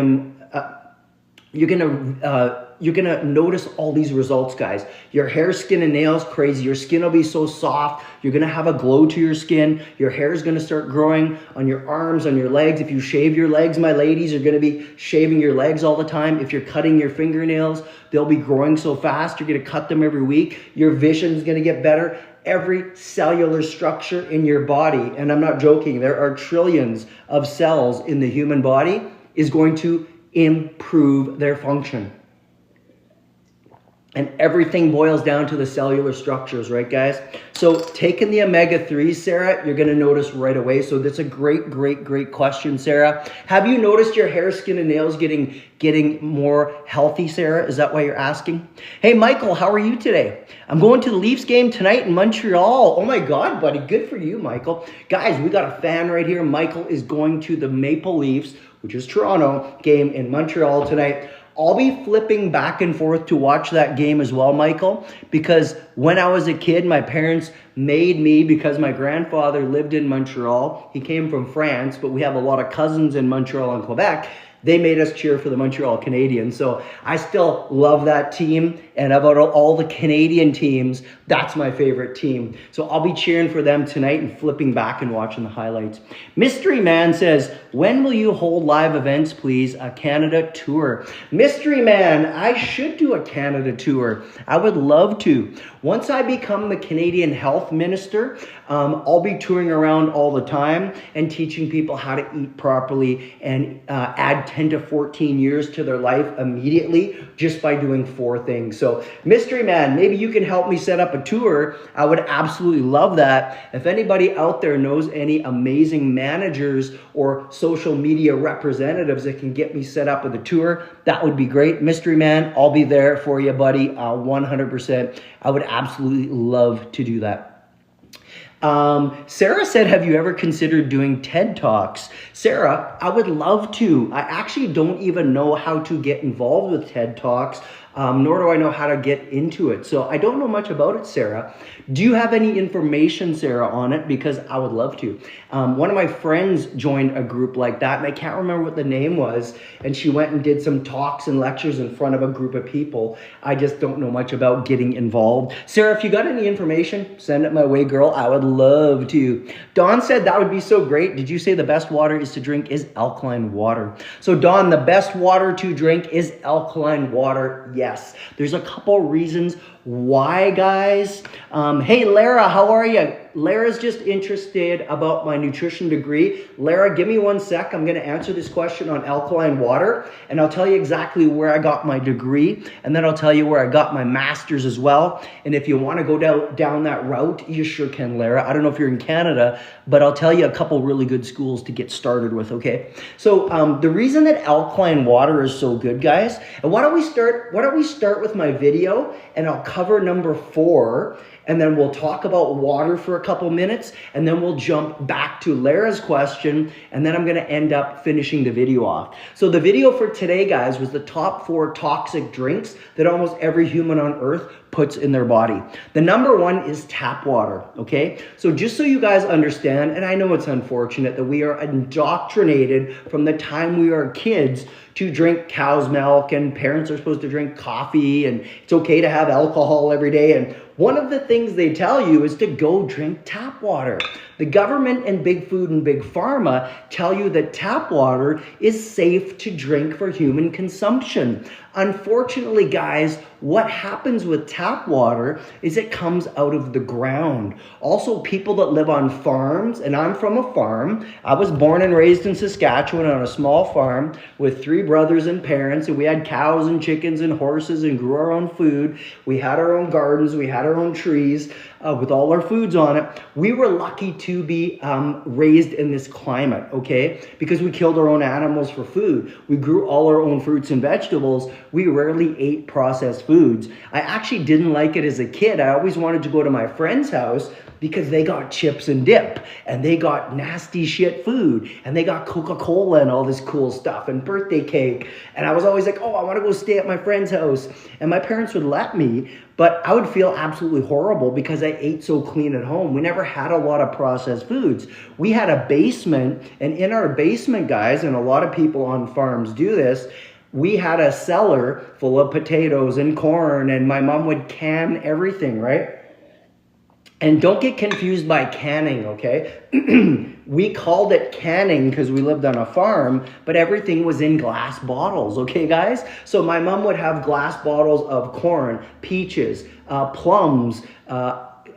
you're gonna notice all these results, guys. Your hair, skin, and nails, crazy. Your skin will be so soft. You're gonna have a glow to your skin. Your hair is gonna start growing on your arms, on your legs. If you shave your legs, my ladies, you're gonna be shaving your legs all the time. If you're cutting your fingernails, they'll be growing so fast. You're gonna cut them every week. Your vision's gonna get better. Every cellular structure in your body, and I'm not joking, there are trillions of cells in the human body, is going to improve their function. And everything boils down to the cellular structures, right, guys? So taking the omega-3, Sarah, you're going to notice right away. So that's a great question, Sarah. Have you noticed your hair, skin, and nails getting more healthy, Sarah? Is that why you're asking? Hey, Michael, how are you today? I'm going to the Leafs game tonight in Montreal. Oh my God, buddy. Good for you, Michael. Guys, we got a fan right here. Michael is going to the Maple Leafs, which is Toronto, game in Montreal tonight. I'll be flipping back and forth to watch that game as well, Michael, because when I was a kid, my parents made me, because my grandfather lived in Montreal. He came from France, but we have a lot of cousins in Montreal and Quebec. They made us cheer for the Montreal Canadiens. So I still love that team. And about all the Canadian teams, that's my favorite team. So I'll be cheering for them tonight and flipping back and watching the highlights. Mystery Man says, when will you hold live events, please? A Canada tour. Mystery Man, I should do a Canada tour. I would love to. Once I become the Canadian Health Minister, I'll be touring around all the time and teaching people how to eat properly and add 10 to 14 years to their life immediately just by doing 4 things. So Mystery Man, maybe you can help me set up a tour. I would absolutely love that. If anybody out there knows any amazing managers or social media representatives that can get me set up with a tour, that would be great. Mystery Man, I'll be there for you, buddy, 100%. I would absolutely love to do that. Sarah said, have you ever considered doing TED Talks? Sarah, I would love to. I actually don't even know how to get involved with TED Talks, nor do I know how to get into it. So I don't know much about it, Sarah. Do you have any information, Sarah, on it? Because I would love to. One of my friends joined a group like that, and I can't remember what the name was, and she went and did some talks and lectures in front of a group of people. I just don't know much about getting involved. Sarah, if you got any information, send it my way, girl. I would love to. Dawn said that would be so great. Did you say the best water is to drink is alkaline water? So Dawn, the best water to drink is alkaline water. Yes. There's a couple reasons why, guys. Hey, Lara, how are you? Lara's just interested about my nutrition degree. Lara, give me 1 sec. I'm going to answer this question on alkaline water, and I'll tell you exactly where I got my degree, and then I'll tell you where I got my master's as well. And if you want to go down that route, you sure can, Lara. I don't know if you're in Canada, but I'll tell you a couple really good schools to get started with, okay? So the reason that alkaline water is so good, guys, and why don't we start with my video, and I'll cover number 4, and then we'll talk about water for a couple minutes, and then we'll jump back to Lara's question, and then I'm going to end up finishing the video off. So the video for today, guys, was the top 4 toxic drinks that almost every human on earth puts in their body. The number 1 is tap water, okay? So just so you guys understand, and I know it's unfortunate that we are indoctrinated from the time we are kids to drink cow's milk, and parents are supposed to drink coffee, and it's okay to have alcohol every day. And one of the things they tell you is to go drink tap water. The government and big food and big pharma tell you that tap water is safe to drink for human consumption. Unfortunately, guys, what happens with tap water is it comes out of the ground. Also, people that live on farms, and I'm from a farm. I was born and raised in Saskatchewan on a small farm with 3 brothers and parents, and we had cows and chickens and horses and grew our own food. We had our own gardens, we had our own trees with all our foods on it. We were lucky to be raised in this climate, okay? Because we killed our own animals for food. We grew all our own fruits and vegetables. We rarely ate processed foods. I actually didn't like it as a kid. I always wanted to go to my friend's house because they got chips and dip, and they got nasty shit food, and they got Coca-Cola and all this cool stuff, and birthday cake. And I was always like, oh, I want to go stay at my friend's house. And my parents would let me, but I would feel absolutely horrible because I ate so clean at home. We never had a lot of processed foods. We had a basement, and in our basement, guys, and a lot of people on farms do this, we had a cellar full of potatoes and corn, and my mom would can everything, right? And don't get confused by canning, okay? We called it canning because we lived on a farm, but everything was in glass bottles, okay, guys? So my mom would have glass bottles of corn, peaches, plums,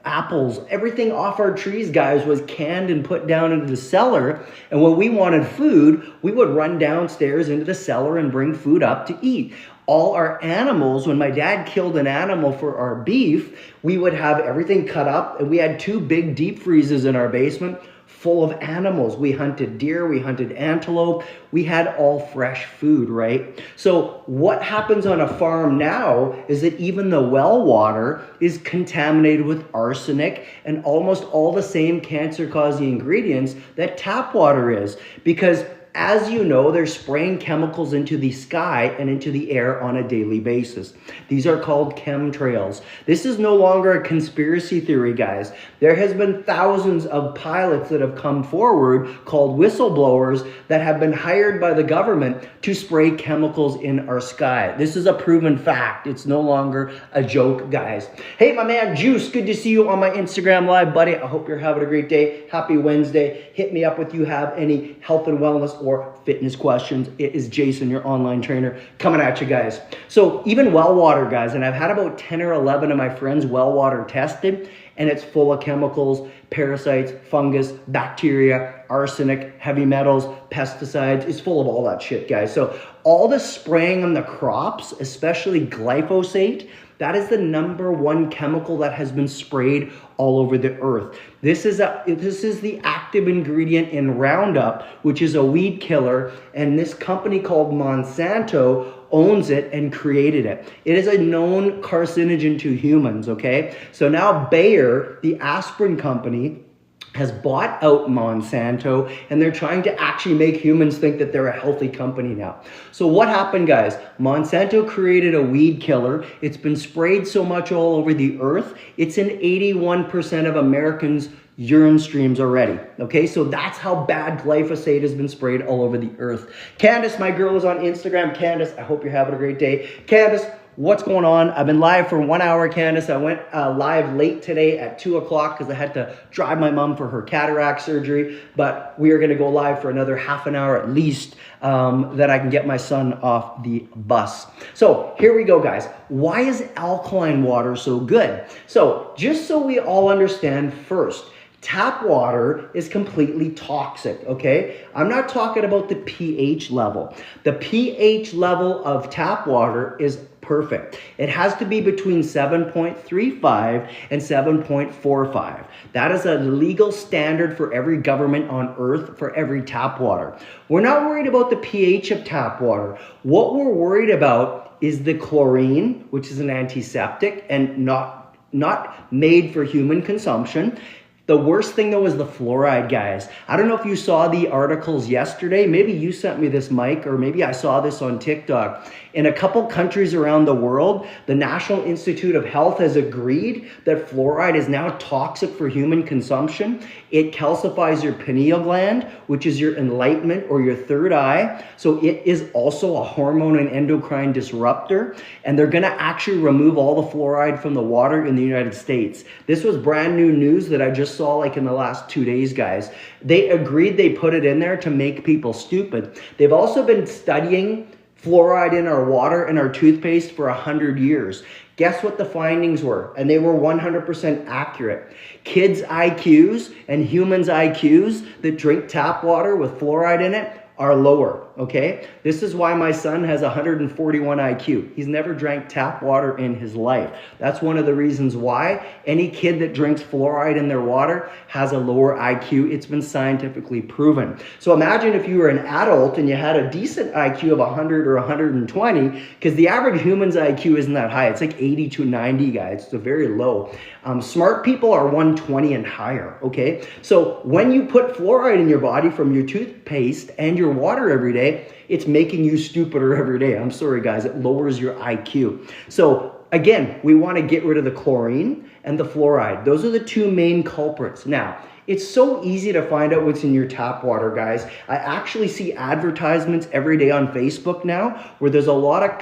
apples, everything off our trees, guys, was canned and put down into the cellar. And when we wanted food, we would run downstairs into the cellar and bring food up to eat. All our animals, when my dad killed an animal for our beef, we would have everything cut up, and we had 2 big deep freezers in our basement full of animals. We hunted deer, we hunted antelope, we had all fresh food, right? So what happens on a farm now is that even the well water is contaminated with arsenic and almost all the same cancer-causing ingredients that tap water is, because as you know, they're spraying chemicals into the sky and into the air on a daily basis. These are called chemtrails. This is no longer a conspiracy theory, guys. There has been thousands of pilots that have come forward called whistleblowers that have been hired by the government to spray chemicals in our sky. This is a proven fact. It's no longer a joke, guys. Hey, my man Juice, good to see you on my Instagram Live, buddy. I hope you're having a great day. Happy Wednesday. Hit me up if you have any health and wellness or fitness questions. It is Jason, your online trainer, coming at you, guys. So even well water, guys, and I've had about 10 or 11 of my friends well water tested, and it's full of chemicals, parasites, fungus, bacteria, arsenic, heavy metals, pesticides. It's full of all that shit, guys. So all the spraying on the crops, especially glyphosate, that is the #1 chemical that has been sprayed all over the earth. This is the active ingredient in Roundup, which is a weed killer, and this company called Monsanto owns it and created it. It is a known carcinogen to humans, okay? So now Bayer, the aspirin company, has bought out Monsanto, and they're trying to actually make humans think that they're a healthy company now. So what happened, guys? Monsanto created a weed killer. It's been sprayed so much all over the earth. It's in 81% of Americans' urine streams already. Okay, so that's how bad glyphosate has been sprayed all over the earth. Candace, my girl, is on Instagram. Candace, I hope you're having a great day. Candace, what's going on? I've been live for 1 hour, Candace. I went live late today at 2 o'clock because I had to drive my mom for her cataract surgery, but we are going to go live for another half an hour at least, that I can get my son off the bus. So here we go, guys. Why is alkaline water so good? So just so we all understand first, tap water is completely toxic, okay? I'm not talking about the pH level. The pH level of tap water is perfect. It has to be between 7.35 and 7.45. That is a legal standard for every government on earth for every tap water. We're not worried about the pH of tap water. What we're worried about is the chlorine, which is an antiseptic and not made for human consumption. The worst thing though is the fluoride, guys. I don't know if you saw the articles yesterday. Maybe you sent me this, Mike, or maybe I saw this on TikTok. In a couple countries around the world, the National Institute of Health has agreed that fluoride is now toxic for human consumption. It calcifies your pineal gland, which is your enlightenment or your third eye. So it is also a hormone and endocrine disruptor. And they're going to actually remove all the fluoride from the water in the United States. This was brand new news that I just saw like in the last 2 days, guys. They agreed, they put it in there to make people stupid. They've also been studying fluoride in our water and our toothpaste for 100 years. Guess what the findings were? And they were 100% accurate. Kids' IQs and humans' IQs that drink tap water with fluoride in it are lower, okay? This is why my son has 141 IQ. He's never drank tap water in his life. That's one of the reasons why any kid that drinks fluoride in their water has a lower IQ. It's been scientifically proven. So imagine if you were an adult and you had a decent IQ of 100 or 120, because the average human's IQ isn't that high. It's like 80 to 90, guys. It's very low. Smart people are 120 and higher, okay? So when you put fluoride in your body from your toothpaste and your water every day, it's making you stupider every day. I'm sorry, guys. It lowers your IQ. So again, we want to get rid of the chlorine and the fluoride. Those are the two main culprits. Now, it's so easy to find out what's in your tap water, guys. I actually see advertisements every day on Facebook now where there's a lot of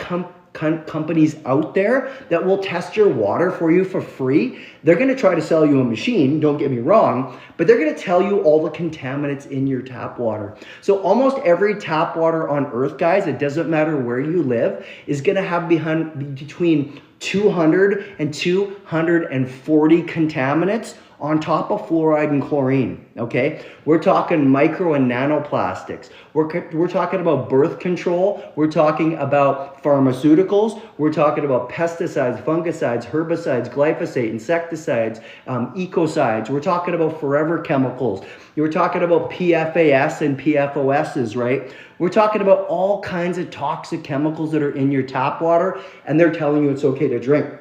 companies out there that will test your water for you for free. They're going to try to sell you a machine, don't get me wrong, but they're going to tell you all the contaminants in your tap water. So almost every tap water on earth, guys, it doesn't matter where you live, is going to have between 200 and 240 contaminants on top of fluoride and chlorine, okay? We're talking micro and nanoplastics. We're talking about birth control. We're talking about pharmaceuticals. We're talking about pesticides, fungicides, herbicides, glyphosate, insecticides, ecocides. We're talking about forever chemicals. We're talking about PFAS and PFOSs, right? We're talking about all kinds of toxic chemicals that are in your tap water, and they're telling you it's okay to drink.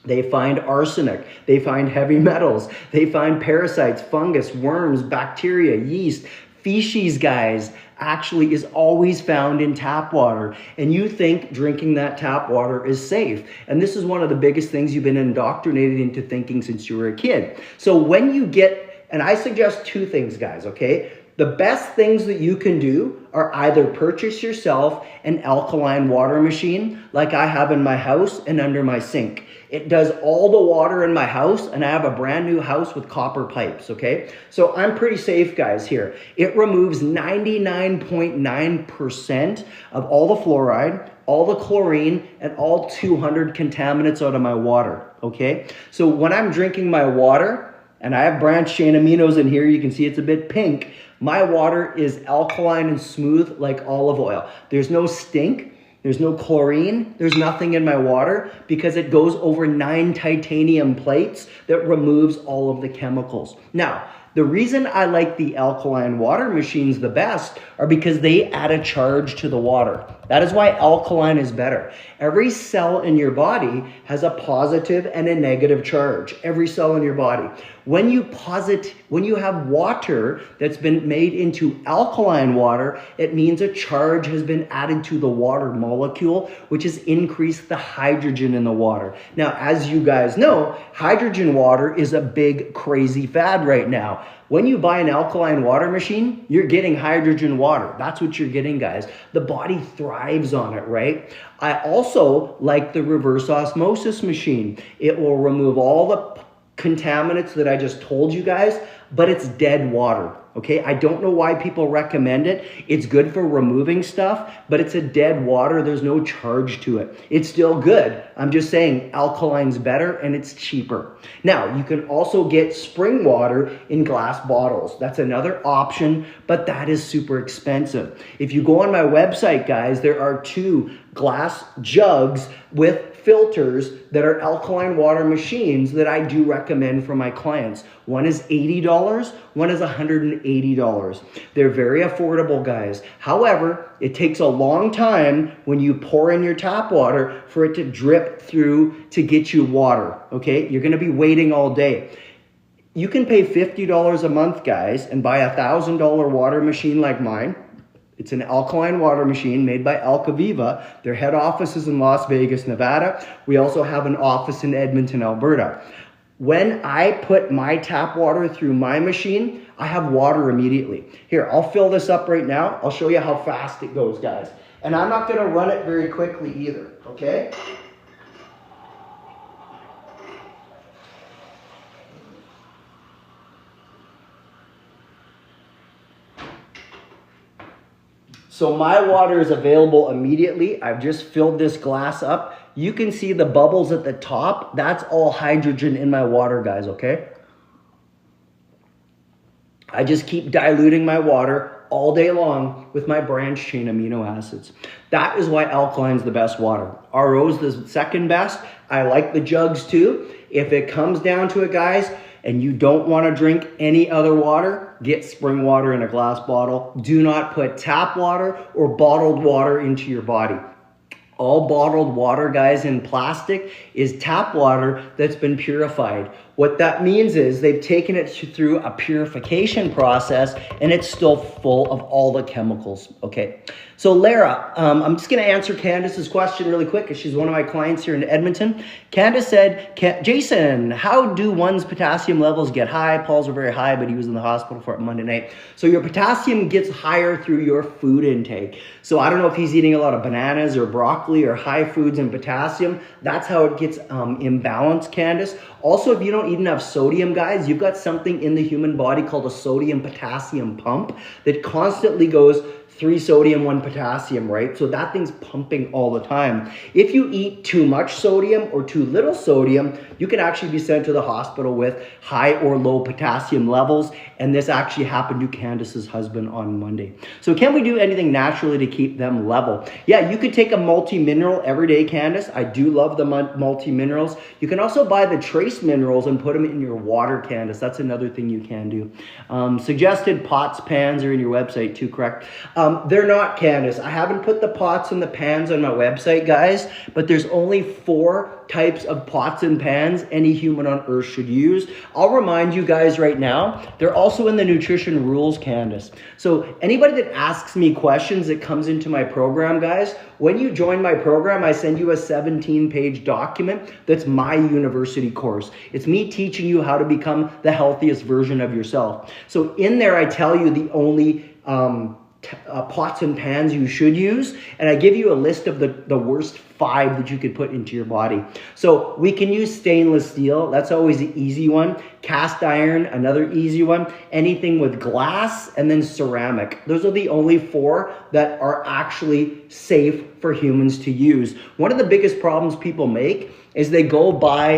They find arsenic, they find heavy metals, they find parasites, fungus, worms, bacteria, yeast, feces, guys, actually is always found in tap water. And you think drinking that tap water is safe. And this is one of the biggest things you've been indoctrinated into thinking since you were a kid. So when you get, and I suggest two things, guys, okay? The best things that you can do are either purchase yourself an alkaline water machine like I have in my house and under my sink. It does all the water in my house, and I have a brand new house with copper pipes, okay? So I'm pretty safe, guys, here. It removes 99.9% of all the fluoride, all the chlorine, and all 200 contaminants out of my water, okay? So when I'm drinking my water, and I have branched chain aminos in here, you can see it's a bit pink, my water is alkaline and smooth like olive oil. There's no stink. There's no chlorine, there's nothing in my water because it goes over 9 titanium plates that removes all of the chemicals. Now, the reason I like the alkaline water machines the best are because they add a charge to the water. That is why alkaline is better. Every cell in your body has a positive and a negative charge. Every cell in your body. When you have water that's been made into alkaline water, it means a charge has been added to the water molecule, which has increased the hydrogen in the water. Now, as you guys know, hydrogen water is a big, crazy fad right now. When you buy an alkaline water machine, you're getting hydrogen water. That's what you're getting, guys. The body thrives on it, right? I also like the reverse osmosis machine. It will remove all the contaminants that I just told you guys, but it's dead water, okay? I don't know why people recommend it. It's good for removing stuff, but it's a dead water. There's no charge to it. It's still good. I'm just saying alkaline's better and it's cheaper. Now, you can also get spring water in glass bottles. That's another option, but that is super expensive. If you go on my website, guys, there are 2 glass jugs with filters that are alkaline water machines that I do recommend for my clients. One is $80, one is $180. They're very affordable, guys. However, it takes a long time when you pour in your tap water for it to drip through to get you water, okay? You're gonna be waiting all day. You can pay $50 a month, guys, and buy a $1,000 water machine like mine. It's an alkaline water machine made by Alcaviva. Their head office is in Las Vegas, Nevada. We also have an office in Edmonton, Alberta. When I put my tap water through my machine, I have water immediately. Here, I'll fill this up right now. I'll show you how fast it goes, guys. And I'm not gonna run it very quickly either, okay? So my water is available immediately. I've just filled this glass up. You can see the bubbles at the top. That's all hydrogen in my water, guys, okay? I just keep diluting my water all day long with my branched chain amino acids. That is why alkaline's the best water. RO's the second best. I like the jugs too. If it comes down to it, guys, and you don't want to drink any other water, get spring water in a glass bottle. Do not put tap water or bottled water into your body. All bottled water, guys, in plastic is tap water that's been purified. What that means is they've taken it through a purification process and it's still full of all the chemicals, okay? So Lara, I'm just going to answer Candace's question really quick because she's one of my clients here in Edmonton. Candace said, Jason, how do one's potassium levels get high? Paul's were very high, but he was in the hospital for it Monday night. So your potassium gets higher through your food intake. So I don't know if he's eating a lot of bananas or broccoli or high foods and potassium. That's how it gets imbalanced, Candace. Also, if you don't eat enough sodium, guys, you've got something in the human body called a sodium-potassium pump that constantly goes 3 sodium, 1 potassium, right? So that thing's pumping all the time. If you eat too much sodium or too little sodium, you can actually be sent to the hospital with high or low potassium levels. And this actually happened to Candace's husband on Monday. So can we do anything naturally to keep them level? Yeah, you could take a multi-mineral every day, Candace. I do love the multi-minerals. You can also buy the trace minerals and put them in your water, Candace. That's another thing you can do. Suggested pots, pans are in your website too, correct? They're not, Candace. I haven't put the pots and the pans on my website, guys, but there's only 4 types of pots and pans any human on earth should use. I'll remind you guys right now, they're also in the nutrition rules, Candace. So anybody that asks me questions that comes into my program, guys, when you join my program, I send you a 17-page document that's my university course. It's me teaching you how to become the healthiest version of yourself. So in there, I tell you the only pots and pans you should use, and I give you a list of the worst 5 that you could put into your body. So we can use stainless steel. That's always the easy one. Cast iron, another easy one. Anything with glass, and then ceramic. Those are the only 4 that are actually safe for humans to use. One of the biggest problems people make is they go buy,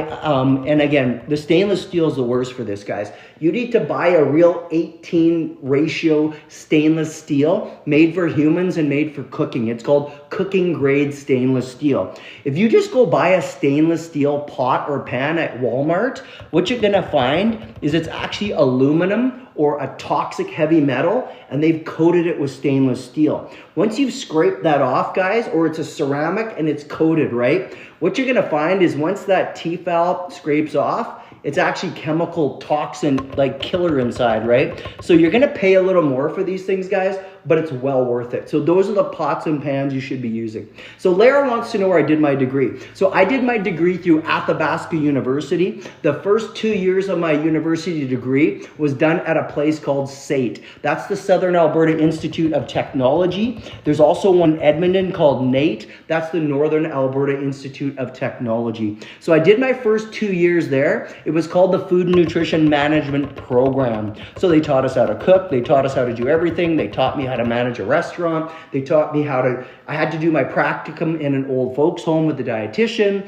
and again, the stainless steel is the worst for this, guys. You need to buy a real 18 ratio stainless steel made for humans and made for cooking. It's called cooking grade stainless steel. If you just go buy a stainless steel pot or pan at Walmart, what you're gonna find is it's actually aluminum or a toxic heavy metal, and they've coated it with stainless steel. Once you've scraped that off, guys, or it's a ceramic and it's coated, right? What you're gonna find is once that T-valve scrapes off, it's actually chemical toxin, like killer inside, right? So you're gonna pay a little more for these things, guys, but it's well worth it. So those are the pots and pans you should be using. So Lara wants to know where I did my degree. So I did my degree through Athabasca University. The first 2 years of my university degree was done at a place called SAIT. That's the Southern Alberta Institute of Technology. There's also one in Edmonton called NAIT. That's the Northern Alberta Institute of Technology. So I did my first 2 years there. It was called the Food and Nutrition Management Program. So they taught us how to cook. They taught us how to do everything. They taught me how to manage a restaurant. They taught me I had to do my practicum in an old folks home with the dietitian.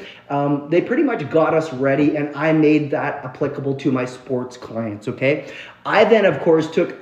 They pretty much got us ready, and I made that applicable to my sports clients, okay? I then, of course, took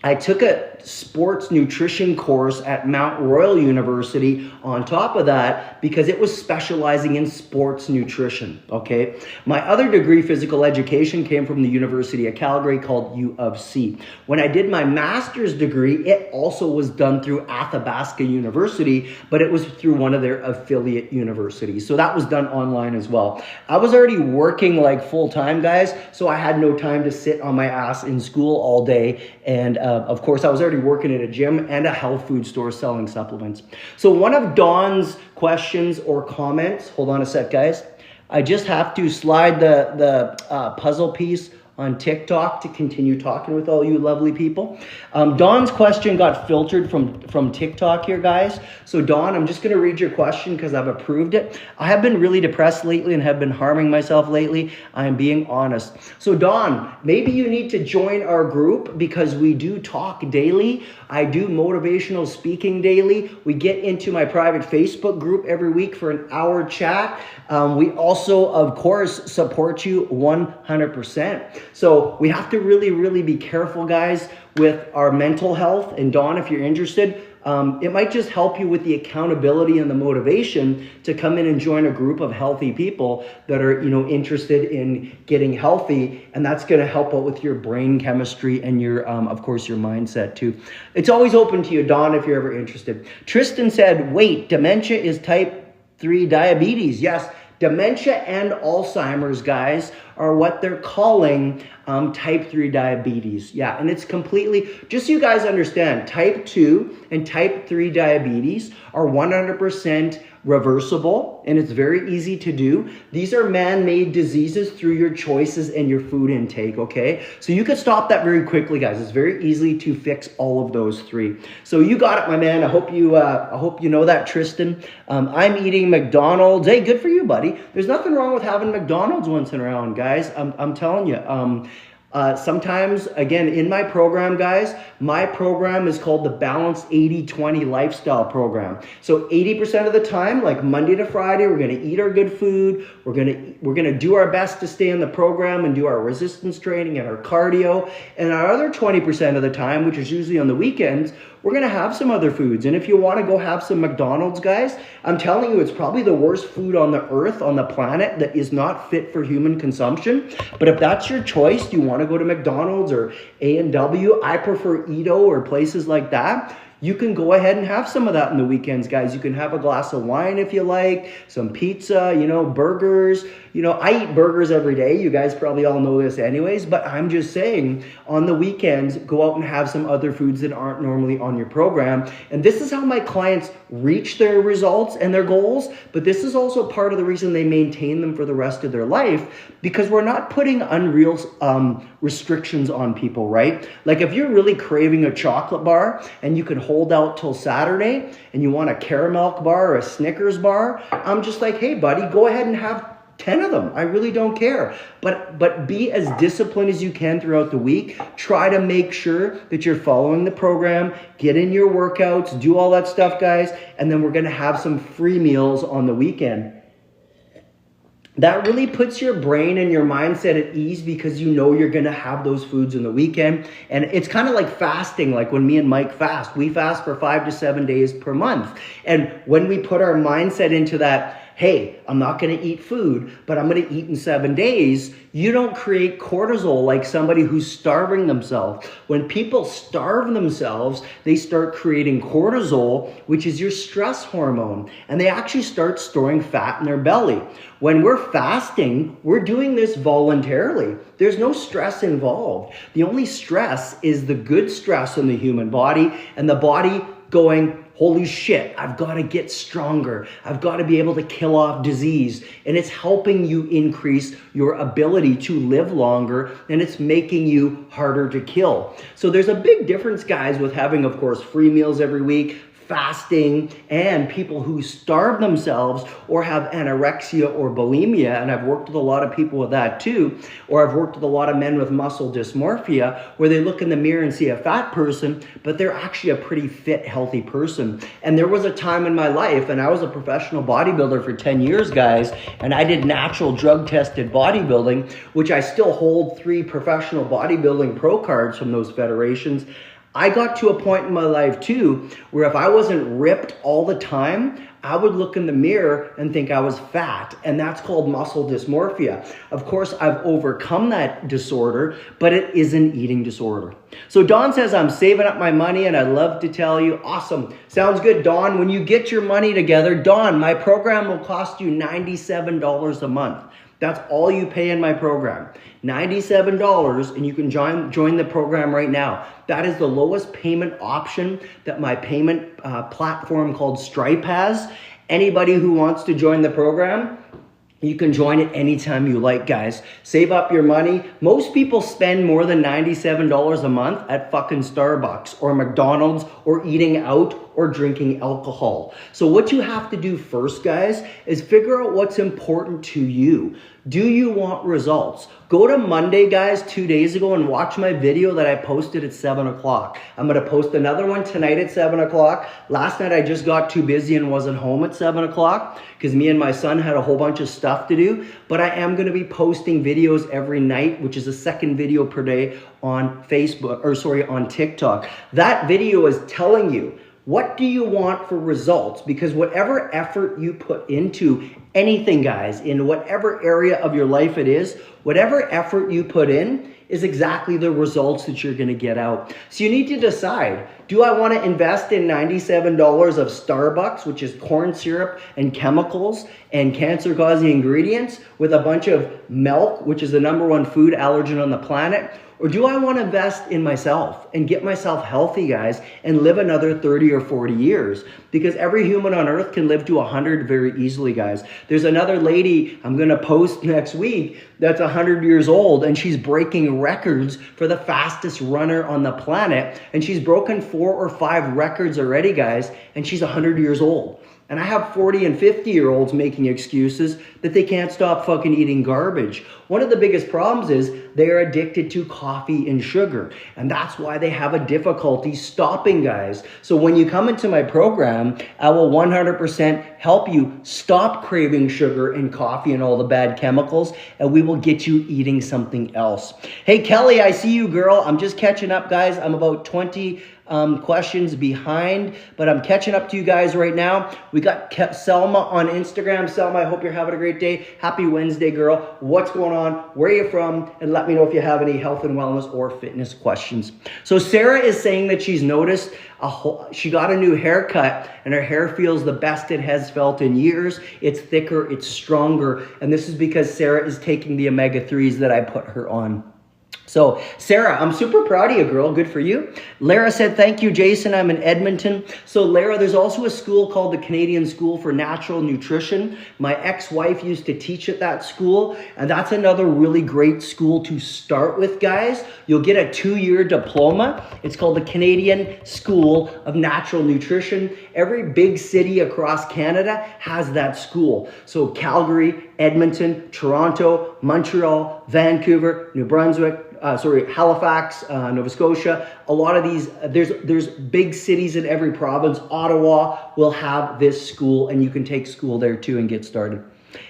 I took a sports nutrition course at Mount Royal University on top of that because it was specializing in sports nutrition, okay? My other degree, physical education, came from the University of Calgary called U of C. When I did my master's degree, it also was done through Athabasca University, but it was through one of their affiliate universities. So that was done online as well. I was already working like full-time, guys, so I had no time to sit on my ass in school all day. And of course, I was already working at a gym and a health food store selling supplements. So one of Dawn's questions or comments, hold on a sec, guys. I just have to slide the puzzle piece on TikTok to continue talking with all you lovely people. Dawn's question got filtered from TikTok here, guys. So Dawn, I'm just gonna read your question because I've approved it. I have been really depressed lately and have been harming myself lately. I am being honest. So Dawn, maybe you need to join our group because we do talk daily. I do motivational speaking daily. We get into my private Facebook group every week for an hour chat. We also, of course, support you 100%. So we have to really, really be careful, guys, with our mental health. And Dawn, if you're interested, it might just help you with the accountability and the motivation to come in and join a group of healthy people that are, interested in getting healthy. And that's going to help out with your brain chemistry and your, of course, your mindset too. It's always open to you, Dawn, if you're ever interested. Tristan said, wait, dementia is type 3 diabetes. Yes. Dementia and Alzheimer's, guys, are what they're calling type 3 diabetes. Yeah, and it's completely, just so you guys understand, type 2 and type 3 diabetes are 100% reversible, and it's very easy to do. These are man-made diseases through your choices and your food intake, okay? So you can stop that very quickly, guys. It's very easy to fix all of those three. So you got it, my man. I hope you know that, Tristan. I'm eating McDonald's. Hey, good for you, buddy. There's nothing wrong with having McDonald's once in a while, guys. I'm telling you. Sometimes, again, in my program, guys, my program is called the Balanced 80-20 Lifestyle Program. So 80% of the time, like Monday to Friday, we're going to eat our good food. We're going to do our best to stay in the program and do our resistance training and our cardio. And our other 20% of the time, which is usually on the weekends, we're going to have some other foods. And if you want to go have some McDonald's, guys, I'm telling you, it's probably the worst food on the earth, on the planet, that is not fit for human consumption. But if that's your choice, you want to go to McDonald's or A&W, I prefer Edo or places like that. You can go ahead and have some of that on the weekends, guys. You can have a glass of wine if you like, some pizza, burgers. I eat burgers every day. You guys probably all know this anyways, but I'm just saying, on the weekends, go out and have some other foods that aren't normally on your program. And this is how my clients reach their results and their goals, but this is also part of the reason they maintain them for the rest of their life, because we're not putting unreal restrictions on people, right? Like if you're really craving a chocolate bar and you can hold out till Saturday and you want a caramel bar or a Snickers bar, I'm just like, hey buddy, go ahead and have 10 of them. I really don't care. But be as disciplined as you can throughout the week. Try to make sure that you're following the program. Get in your workouts. Do all that stuff, guys. And then we're going to have some free meals on the weekend. That really puts your brain and your mindset at ease, because you know you're going to have those foods in the weekend. And it's kind of like fasting, like when me and Mike fast. We fast for 5 to 7 days per month. And when we put our mindset into that, hey, I'm not going to eat food, but I'm going to eat in 7 days, you don't create cortisol like somebody who's starving themselves. When people starve themselves, they start creating cortisol, which is your stress hormone, and they actually start storing fat in their belly. When we're fasting, we're doing this voluntarily. There's no stress involved. The only stress is the good stress in the human body, and the body going, holy shit, I've got to get stronger. I've got to be able to kill off disease. And it's helping you increase your ability to live longer, and it's making you harder to kill. So there's a big difference, guys, with having, of course, free meals every week, fasting, and people who starve themselves or have anorexia or bulimia. And I've worked with a lot of people with that too. Or I've worked with a lot of men with muscle dysmorphia, where they look in the mirror and see a fat person, but they're actually a pretty fit, healthy person. And there was a time in my life, and I was a professional bodybuilder for 10 years, guys, and I did natural drug-tested bodybuilding, which I still hold 3 professional bodybuilding pro cards from those federations. I got to a point in my life too, where if I wasn't ripped all the time, I would look in the mirror and think I was fat, and that's called muscle dysmorphia. Of course, I've overcome that disorder, but it is an eating disorder. So Dawn says, I'm saving up my money, and I'd love to tell you. Awesome. Sounds good, Dawn. When you get your money together, Dawn, my program will cost you $97 a month. That's all you pay in my program, $97, and you can join the program right now. That is the lowest payment option that my payment platform called Stripe has. Anybody who wants to join the program, you can join it anytime you like, guys. Save up your money. Most people spend more than $97 a month at fucking Starbucks or McDonald's or eating out or drinking alcohol. So what you have to do first, guys, is figure out what's important to you. Do you want results? Go to Monday, guys, 2 days ago, and watch my video that I posted at 7 o'clock. I'm going to post another one tonight at 7 o'clock. Last night I just got too busy and wasn't home at 7 o'clock because me and my son had a whole bunch of stuff to do. But I am going to be posting videos every night, which is a second video per day on on TikTok. That video is telling you What do you want for results? Because whatever effort you put into anything, guys, in whatever area of your life it is, whatever effort you put in is exactly the results that you're going to get out. So you need to decide, do I want to invest in $97 of Starbucks, which is corn syrup and chemicals and cancer-causing ingredients, with a bunch of milk, which is the #1 food allergen on the planet? Or do I want to invest in myself and get myself healthy, guys, and live another 30 or 40 years? Because every human on earth can live to 100 very easily, guys. There's another lady I'm going to post next week that's 100 years old, and she's breaking records for the fastest runner on the planet. And she's broken 4 or 5 records already, guys, and she's 100 years old. And I have 40 and 50-year-olds making excuses that they can't stop fucking eating garbage. One of the biggest problems is they're addicted to coffee and sugar. And that's why they have a difficulty stopping, guys. So when you come into my program, I will 100% help you stop craving sugar and coffee and all the bad chemicals, and we will get you eating something else. Hey, Kelly, I see you, girl. I'm just catching up, guys. I'm about 20 questions behind, but I'm catching up to you guys right now. We got Selma on Instagram. Selma, I hope you're having a great day. Happy Wednesday, girl. What's going on? Where are you from? And let me know if you have any health and wellness or fitness questions. So Sarah is saying that she's noticed she got a new haircut and her hair feels the best it has felt in years. It's thicker, it's stronger, and this is because Sarah is taking the omega-3s that I put her on. So, Sarah, I'm super proud of you, girl. Good for you. Lara said, thank you, Jason. I'm in Edmonton. So, Lara, there's also a school called the Canadian School for Natural Nutrition. My ex-wife used to teach at that school, and that's another really great school to start with, guys. You'll get a 2-year diploma. It's called the Canadian School of Natural Nutrition. Every big city across Canada has that school. So, Calgary, Edmonton, Toronto, Montreal, Vancouver, New Brunswick, Halifax, Nova Scotia. A lot of these, there's big cities in every province. Ottawa will have this school, and you can take school there too and get started.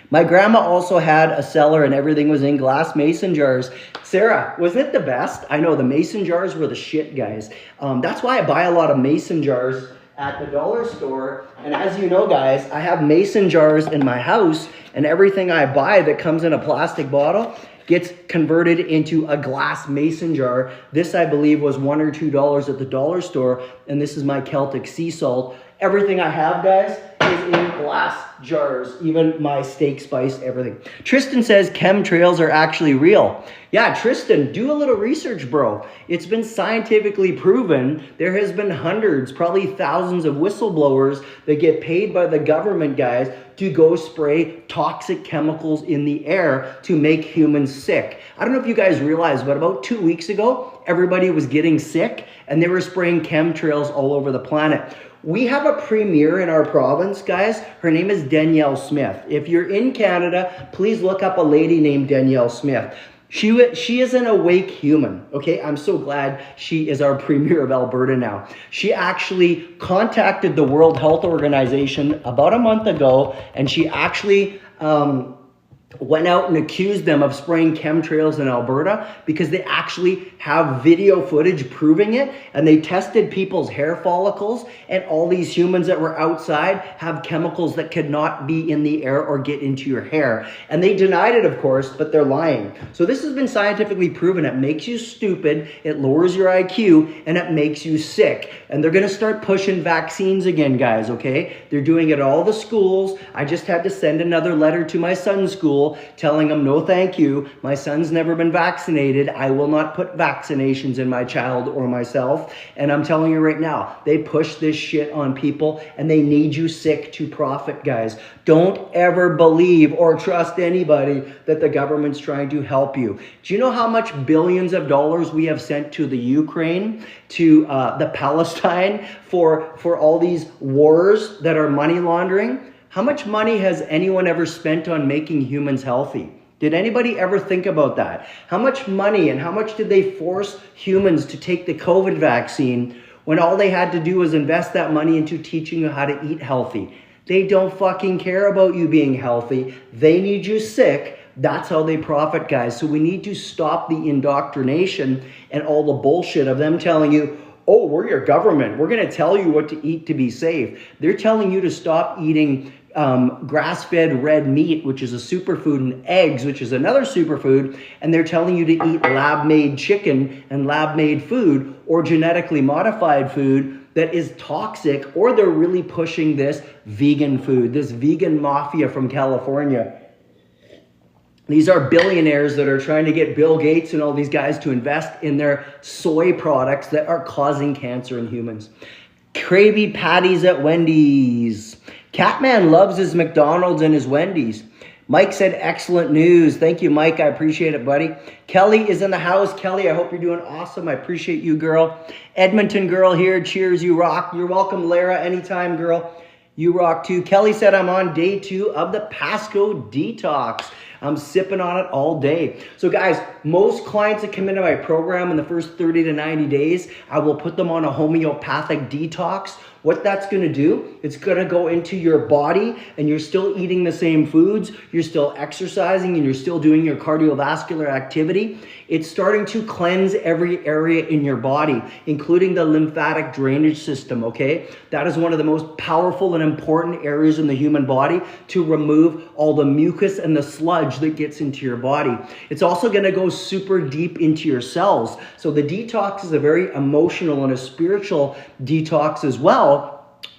My grandma also had a cellar, and everything was in glass mason jars. Sarah, wasn't it the best? I know, the mason jars were the shit, guys. That's why I buy a lot of mason jars at the dollar store. And as you know, guys, I have mason jars in my house, and everything I buy that comes in a plastic bottle gets converted into a glass mason jar. This, I believe, was $1 or $2 at the dollar store, and this is my Celtic sea salt. Everything I have, guys, is in glass jars, even my steak spice, everything. Tristan says chemtrails are actually real. Yeah, Tristan, do a little research, bro. It's been scientifically proven. There has been hundreds, probably thousands of whistleblowers that get paid by the government, guys, to go spray toxic chemicals in the air to make humans sick. I don't know if you guys realize, but about 2 weeks ago, everybody was getting sick and they were spraying chemtrails all over the planet. We have a premier in our province, guys. Her name is Danielle Smith. If you're in Canada, please look up a lady named Danielle Smith. She is an awake human, okay? I'm so glad she is our premier of Alberta now. She actually contacted the World Health Organization about a month ago, and she actually went out and accused them of spraying chemtrails in Alberta because they actually have video footage proving it, and they tested people's hair follicles, and all these humans that were outside have chemicals that could not be in the air or get into your hair. And they denied it, of course, but they're lying. So this has been scientifically proven. It makes you stupid, it lowers your IQ, and it makes you sick. And they're going to start pushing vaccines again, guys, okay? They're doing it at all the schools. I just had to send another letter to my son's school telling them, no thank you, my son's never been vaccinated, I will not put vaccinations in my child or myself. And I'm telling you right now, they push this shit on people, and they need you sick to profit, guys. Don't ever believe or trust anybody that the government's trying to help you. Do you know how much billions of dollars we have sent to the Ukraine, to the Palestine, for all these wars that are money laundering? How much money has anyone ever spent on making humans healthy? Did anybody ever think about that? How much money and how much did they force humans to take the COVID vaccine when all they had to do was invest that money into teaching you how to eat healthy? They don't fucking care about you being healthy. They need you sick. That's how they profit, guys. So we need to stop the indoctrination and all the bullshit of them telling you, oh, we're your government. We're going to tell you what to eat to be safe. They're telling you to stop eating grass-fed red meat, which is a superfood, and eggs, which is another superfood, and they're telling you to eat lab-made chicken and lab-made food or genetically modified food that is toxic, or they're really pushing this vegan food, this vegan mafia from California. These are billionaires that are trying to get Bill Gates and all these guys to invest in their soy products that are causing cancer in humans. Krabby Patties at Wendy's. Catman loves his McDonald's and his Wendy's. Mike said, excellent news. Thank you, Mike. I appreciate it, buddy. Kelly is in the house. Kelly, I hope you're doing awesome. I appreciate you, girl. Edmonton girl here. Cheers, you rock. You're welcome, Lara. Anytime, girl. You rock too. Kelly said, I'm on day 2 of the Pasco Detox. I'm sipping on it all day. So guys, most clients that come into my program in the first 30 to 90 days, I will put them on a homeopathic detox. What that's going to do, it's going to go into your body, and you're still eating the same foods, you're still exercising, and you're still doing your cardiovascular activity. It's starting to cleanse every area in your body, including the lymphatic drainage system, okay? That is one of the most powerful and important areas in the human body to remove all the mucus and the sludge that gets into your body. It's also going to go super deep into your cells. So the detox is a very emotional and a spiritual detox as well,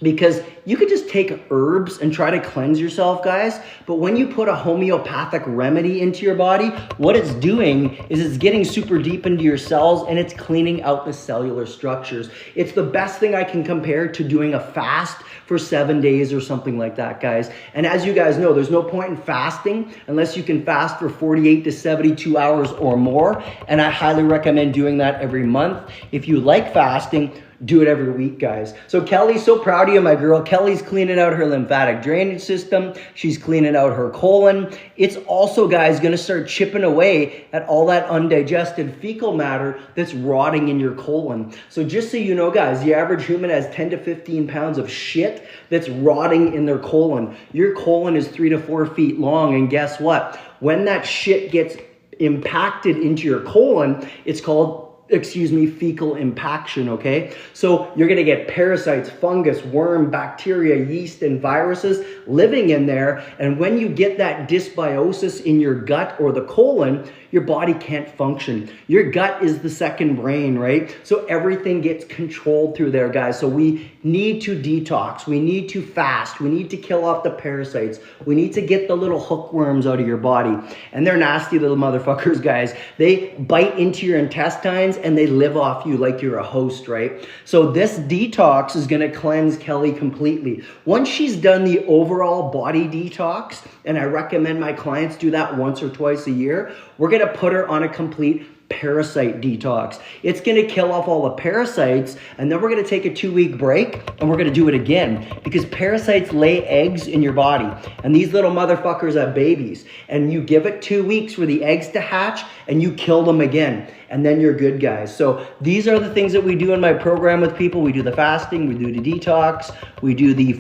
because you could just take herbs and try to cleanse yourself, guys. But when you put a homeopathic remedy into your body, what it's doing is it's getting super deep into your cells, and it's cleaning out the cellular structures. It's the best thing I can compare to doing a fast for 7 days or something like that, guys. And as you guys know, there's no point in fasting unless you can fast for 48 to 72 hours or more. And I highly recommend doing that every month. If you like fasting, do it every week, guys. So Kelly's so proud of you, my girl. Kelly's cleaning out her lymphatic drainage system. She's cleaning out her colon. It's also, guys, going to start chipping away at all that undigested fecal matter that's rotting in your colon. So just so you know, guys, the average human has 10 to 15 pounds of shit that's rotting in their colon. Your colon is 3 to 4 feet long, and guess what? When that shit gets impacted into your colon, it's called fecal impaction, okay? So you're gonna get parasites, fungus, worm, bacteria, yeast, and viruses living in there. And when you get that dysbiosis in your gut or the colon, your body can't function. Your gut is the second brain, right? So everything gets controlled through there, guys. So we need to detox. We need to fast. We need to kill off the parasites. We need to get the little hookworms out of your body. And they're nasty little motherfuckers, guys. They bite into your intestines and they live off you like you're a host, right? So this detox is gonna cleanse Kelly completely. Once she's done the overall body detox, and I recommend my clients do that once or twice a year, we're gonna put her on a complete parasite detox. It's gonna kill off all the parasites, and then we're gonna take a 2-week break, and we're gonna do it again, because parasites lay eggs in your body, and these little motherfuckers have babies, and you give it 2 weeks for the eggs to hatch, and you kill them again, and then you're good, guys. So these are the things that we do in my program with people. We do the fasting, we do the detox, we do the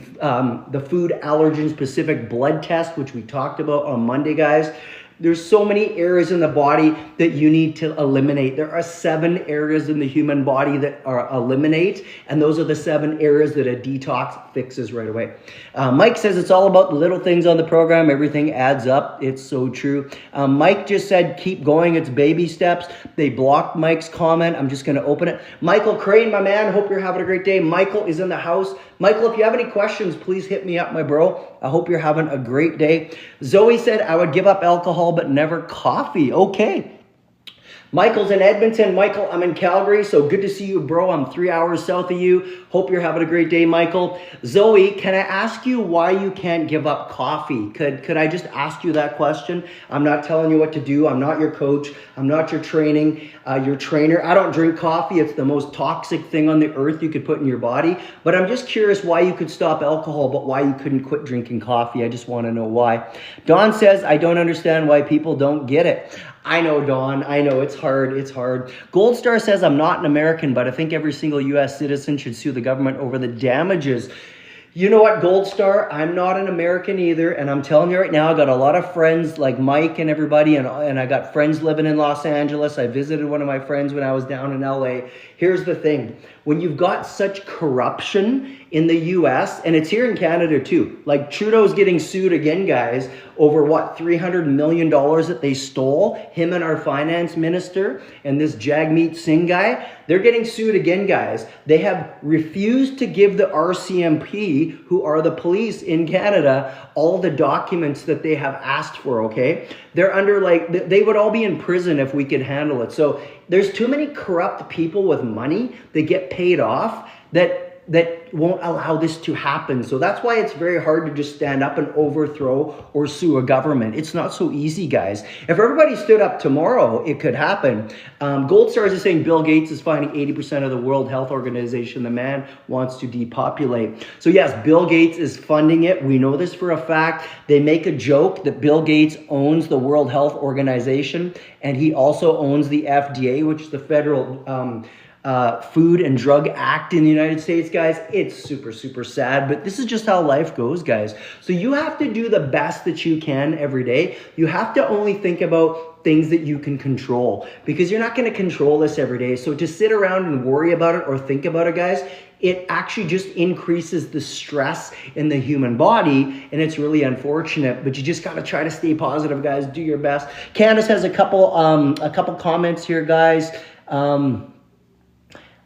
food allergen specific blood test, which we talked about on Monday, guys. There's so many areas in the body that you need to eliminate. There are 7 areas in the human body that are eliminate, and those are the 7 areas that a detox fixes right away. Mike says it's all about the little things on the program. Everything adds up. It's so true. Mike just said, keep going. It's baby steps. They blocked Mike's comment. I'm just going to open it. Michael Crane, my man, hope you're having a great day. Michael is in the house. Michael, if you have any questions, please hit me up, my bro. I hope you're having a great day. Zoe said, I would give up alcohol, but never coffee. Okay. Michael's in Edmonton. Michael, I'm in Calgary, so good to see you, bro. I'm 3 hours south of you. Hope you're having a great day, Michael. Zoe, can I ask you why you can't give up coffee? Could I just ask you that question? I'm not telling you what to do. I'm not your coach. I'm not your trainer. I don't drink coffee. It's the most toxic thing on the earth you could put in your body. But I'm just curious why you could stop alcohol, but why you couldn't quit drinking coffee. I just want to know why. Don says, I don't understand why people don't get it. I know, Dawn. I know it's hard. It's hard. Gold Star says, I'm not an American, but I think every single U.S. citizen should sue the government over the damages. You know what, Gold Star? I'm not an American either, and I'm telling you right now, I got a lot of friends like Mike and everybody, and I got friends living in Los Angeles. I visited one of my friends when I was down in LA. Here's the thing. When you've got such corruption in the US, and it's here in Canada too, like Trudeau's getting sued again, guys, over what, $300 million that they stole, him and our finance minister and this Jagmeet Singh guy, they're getting sued again, guys. They have refused to give the RCMP, who are the police in Canada, all the documents that they have asked for, okay? They're under like, they would all be in prison if we could handle it. So there's too many corrupt people with money that get paid off that won't allow this to happen. So that's why it's very hard to just stand up and overthrow or sue a government. It's not so easy, guys. If everybody stood up tomorrow, it could happen. Gold Stars is saying Bill Gates is finding 80% of the World Health Organization. The man wants to depopulate. So yes, Bill Gates is funding it. We know this for a fact. They make a joke that Bill Gates owns the World Health Organization, and he also owns the FDA, which is the federal Food and Drug Act in the United States, guys. It's super, super sad, but this is just how life goes, guys. So you have to do the best that you can every day. You have to only think about things that you can control, because you're not going to control this every day. So to sit around and worry about it or think about it, guys, it actually just increases the stress in the human body, and it's really unfortunate. But you just got to try to stay positive, guys. Do your best. Candace has a couple comments here, guys.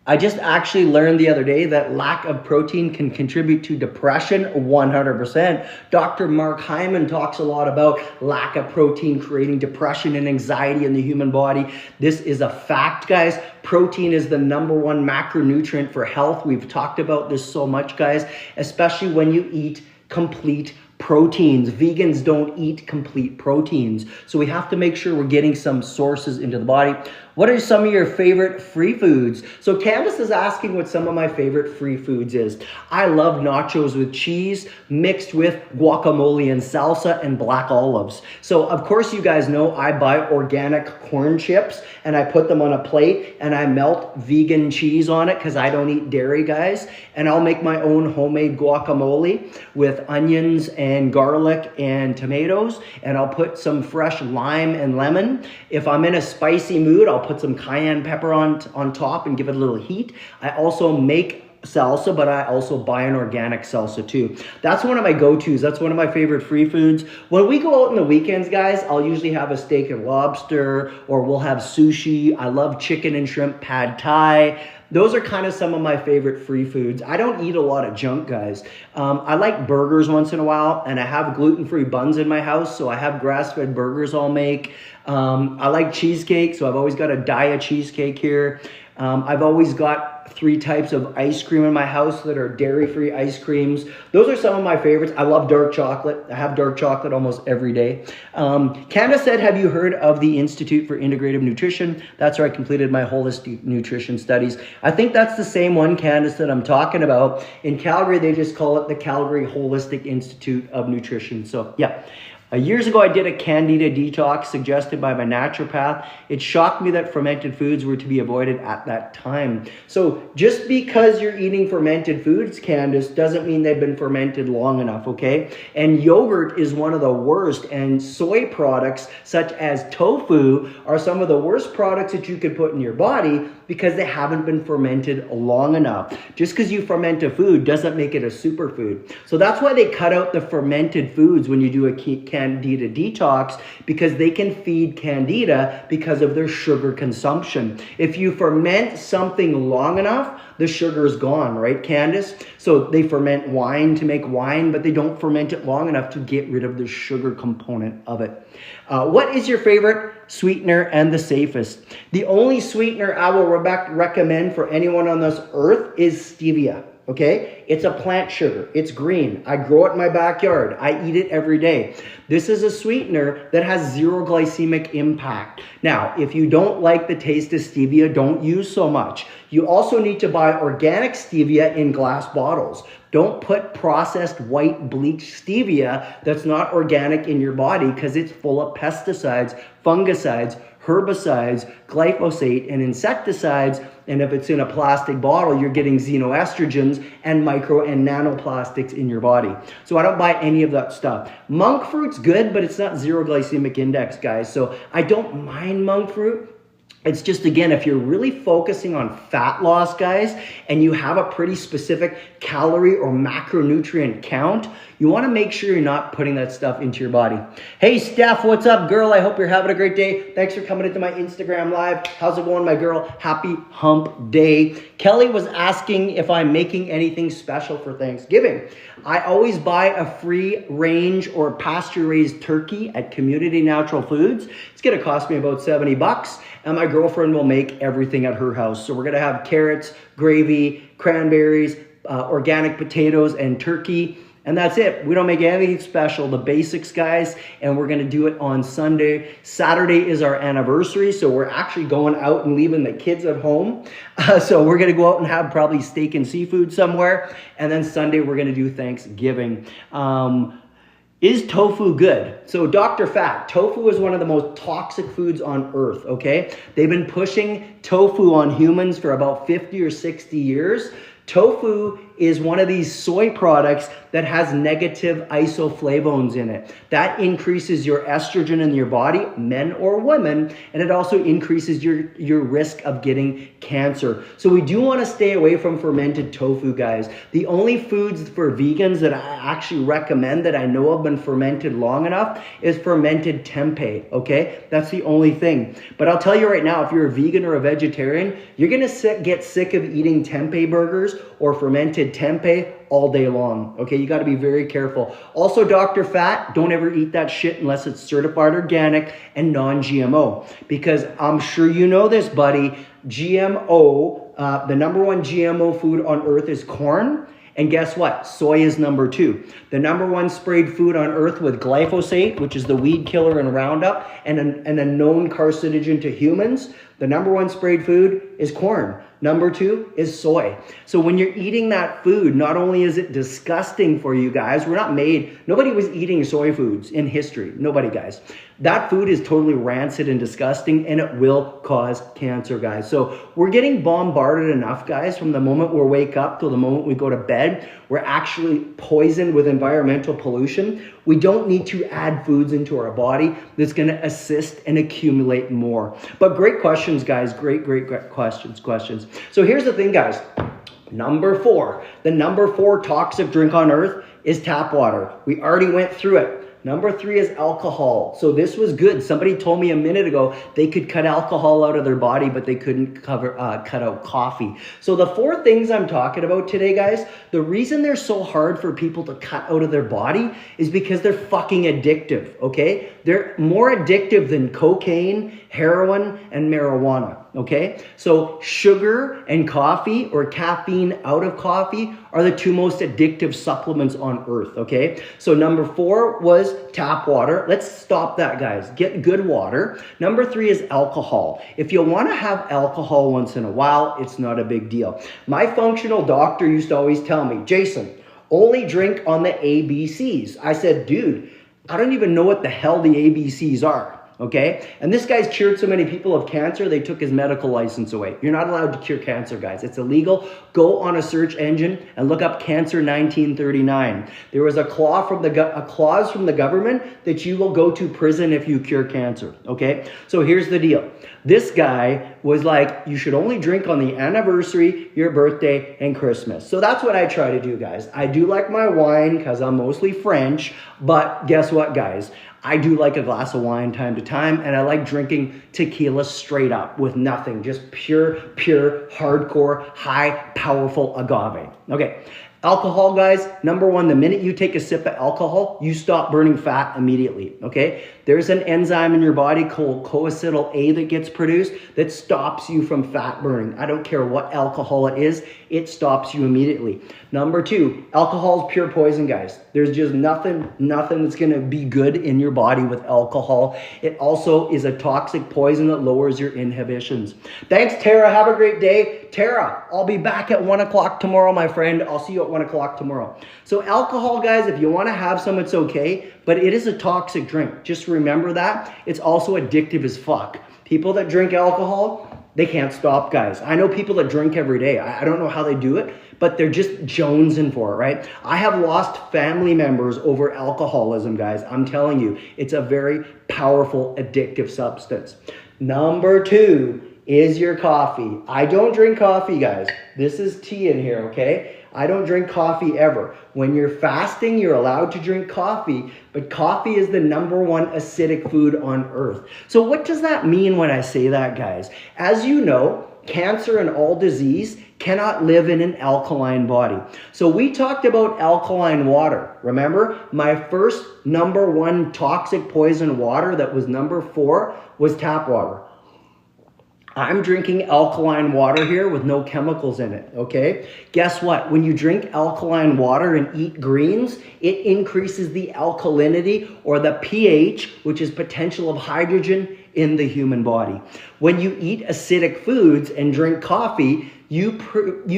I just actually learned the other day that lack of protein can contribute to depression 100%. Dr. Mark Hyman talks a lot about lack of protein creating depression and anxiety in the human body. This is a fact, guys. Protein is the #1 macronutrient for health. We've talked about this so much, guys, especially when you eat complete proteins. Vegans don't eat complete proteins. So we have to make sure we're getting some sources into the body. What are some of your favorite free foods? So Candace is asking what some of my favorite free foods is. I love nachos with cheese mixed with guacamole and salsa and black olives. So of course you guys know I buy organic corn chips and I put them on a plate and I melt vegan cheese on it because I don't eat dairy, guys. And I'll make my own homemade guacamole with onions and garlic and tomatoes, and I'll put some fresh lime and lemon. If I'm in a spicy mood, I'll put some cayenne pepper on top and give it a little heat. I also make salsa, but I also buy an organic salsa too. That's one of my go-tos. That's one of my favorite free foods. When we go out on the weekends, guys, I'll usually have a steak and lobster, or we'll have sushi. I love chicken and shrimp pad thai. Those are kind of some of my favorite free foods. I don't eat a lot of junk, guys. I like burgers once in a while, and I have gluten-free buns in my house, so I have grass-fed burgers I'll make. I like cheesecake, so I've always got a Daya cheesecake here. I've always got 3 types of ice cream in my house that are dairy-free ice creams. Those are some of my favorites. I love dark chocolate. I have dark chocolate almost every day. Candace said, have you heard of the Institute for Integrative Nutrition? That's where I completed my holistic nutrition studies. I think that's the same one, Candace, that I'm talking about. In Calgary, they just call it the Calgary Holistic Institute of Nutrition. So, yeah. Years ago, I did a candida detox suggested by my naturopath. It shocked me that fermented foods were to be avoided at that time. So just because you're eating fermented foods, Candace, doesn't mean they've been fermented long enough, okay? And yogurt is one of the worst, and soy products such as tofu are some of the worst products that you could put in your body because they haven't been fermented long enough. Just because you ferment a food doesn't make it a superfood. So that's why they cut out the fermented foods when you do a candida detox, because they can feed candida because of their sugar consumption. If you ferment something long enough, the sugar is gone, right, Candace? So they ferment wine to make wine, but they don't ferment it long enough to get rid of the sugar component of it. What is your favorite sweetener and the safest? The only sweetener I will recommend for anyone on this earth is stevia. Okay, it's a plant sugar. It's green. I grow it in my backyard. I eat it every day. This is a sweetener that has 0 glycemic impact. Now, if you don't like the taste of stevia, don't use so much. You also need to buy organic stevia in glass bottles. Don't put processed white bleached stevia that's not organic in your body, because it's full of pesticides, fungicides, herbicides, glyphosate, and insecticides. And if it's in a plastic bottle, you're getting xenoestrogens and micro and nanoplastics in your body. So I don't buy any of that stuff. Monk fruit's good, but it's not zero glycemic index, guys. So I don't mind monk fruit. It's just, again, if you're really focusing on fat loss, guys, and you have a pretty specific calorie or macronutrient count, you want to make sure you're not putting that stuff into your body. Hey, Steph, what's up, girl? I hope you're having a great day. Thanks for coming into my Instagram live. How's it going, my girl? Happy hump day. Kelly was asking if I'm making anything special for Thanksgiving. I always buy a free range or pasture-raised turkey at Community Natural Foods. It's going to cost me about $70, and my girlfriend will make everything at her house. So we're going to have carrots, gravy, cranberries, organic potatoes, and turkey. And that's it. We don't make anything special. The basics, guys, and we're going to do it on Sunday. Saturday is our anniversary, so we're actually going out and leaving the kids at home. So we're going to go out and have probably steak and seafood somewhere. And then Sunday, we're going to do Thanksgiving. Is tofu good? So Dr. Fat, tofu is one of the most toxic foods on earth, okay? They've been pushing tofu on humans for about 50 or 60 years. Tofu is one of these soy products that has negative isoflavones in it. That increases your estrogen in your body, men or women, and it also increases your risk of getting cancer. So we do want to stay away from fermented tofu, guys. The only foods for vegans that I actually recommend that I know have been fermented long enough is fermented tempeh, okay? That's the only thing. But I'll tell you right now, if you're a vegan or a vegetarian, you're going to get sick of eating tempeh burgers or fermented tempeh all day long. Okay, you got to be very careful. Also, Dr. Fat, don't ever eat that shit unless it's certified organic and non-GMO, because I'm sure you know this, buddy. GMO, the number one GMO food on earth is corn. And guess what? Soy is number 2. The number one sprayed food on earth with glyphosate, which is the weed killer in Roundup and a known carcinogen to humans. The number one sprayed food is corn. Number 2 is soy. So when you're eating that food, not only is it disgusting for you guys, nobody was eating soy foods in history. Nobody, guys. That food is totally rancid and disgusting, and it will cause cancer, guys. So we're getting bombarded enough, guys, from the moment we wake up till the moment we go to bed. We're actually poisoned with environmental pollution. We don't need to add foods into our body that's going to assist and accumulate more. But great questions, guys. Great questions. So here's the thing, guys. Number 4. The number 4 toxic drink on earth is tap water. We already went through it. Number 3 is alcohol. So this was good. Somebody told me a minute ago they could cut alcohol out of their body, but they couldn't cut out coffee. So the 4 things I'm talking about today, guys, the reason they're so hard for people to cut out of their body is because they're fucking addictive, okay? They're more addictive than cocaine, heroin, and marijuana, okay? So sugar and coffee, or caffeine out of coffee, are the 2 most addictive supplements on earth, okay? So number 4 was tap water. Let's stop that, guys. Get good water. Number 3 is alcohol. If you want to have alcohol once in a while, it's not a big deal. My functional doctor used to always tell me, Jason, only drink on the ABCs. I said, dude, I don't even know what the hell the ABCs are. Okay? And this guy's cured so many people of cancer, they took his medical license away. You're not allowed to cure cancer, guys. It's illegal. Go on a search engine and look up Cancer 1939. There was a clause from the government that you will go to prison if you cure cancer. Okay? So here's the deal. This guy was like, you should only drink on the anniversary, your birthday, and Christmas. So that's what I try to do, guys. I do like my wine because I'm mostly French, but guess what, guys? I do like a glass of wine time to time, and I like drinking tequila straight up with nothing, just pure, hardcore, high, powerful agave. Okay, alcohol, guys, number 1, the minute you take a sip of alcohol, you stop burning fat immediately, okay? There's an enzyme in your body called coacetyl A that gets produced that stops you from fat burning. I don't care what alcohol it is, it stops you immediately. Number 2, alcohol is pure poison, guys. There's just nothing that's gonna be good in your body with alcohol. It also is a toxic poison that lowers your inhibitions. Thanks, Tara. Have a great day. Tara, I'll be back at 1 o'clock tomorrow, my friend. I'll see you at 1 o'clock tomorrow. So alcohol, guys, if you wanna have some, it's okay, but it is a toxic drink. Just remember that. It's also addictive as fuck. People that drink alcohol, they can't stop, guys. I know people that drink every day. I don't know how they do it, but they're just jonesing for it, right? I have lost family members over alcoholism, guys. I'm telling you, it's a very powerful, addictive substance. Number 2 is your coffee. I don't drink coffee, guys. This is tea in here, okay? I don't drink coffee ever. When you're fasting, you're allowed to drink coffee, but coffee is the #1 acidic food on earth. So what does that mean when I say that, guys? As you know, cancer and all disease cannot live in an alkaline body. So we talked about alkaline water. Remember, my first #1 toxic poison water that was number 4 was tap water. I'm drinking alkaline water here with no chemicals in it, okay? Guess what? When you drink alkaline water and eat greens, it increases the alkalinity or the pH, which is potential of hydrogen in the human body. When you eat acidic foods and drink coffee, you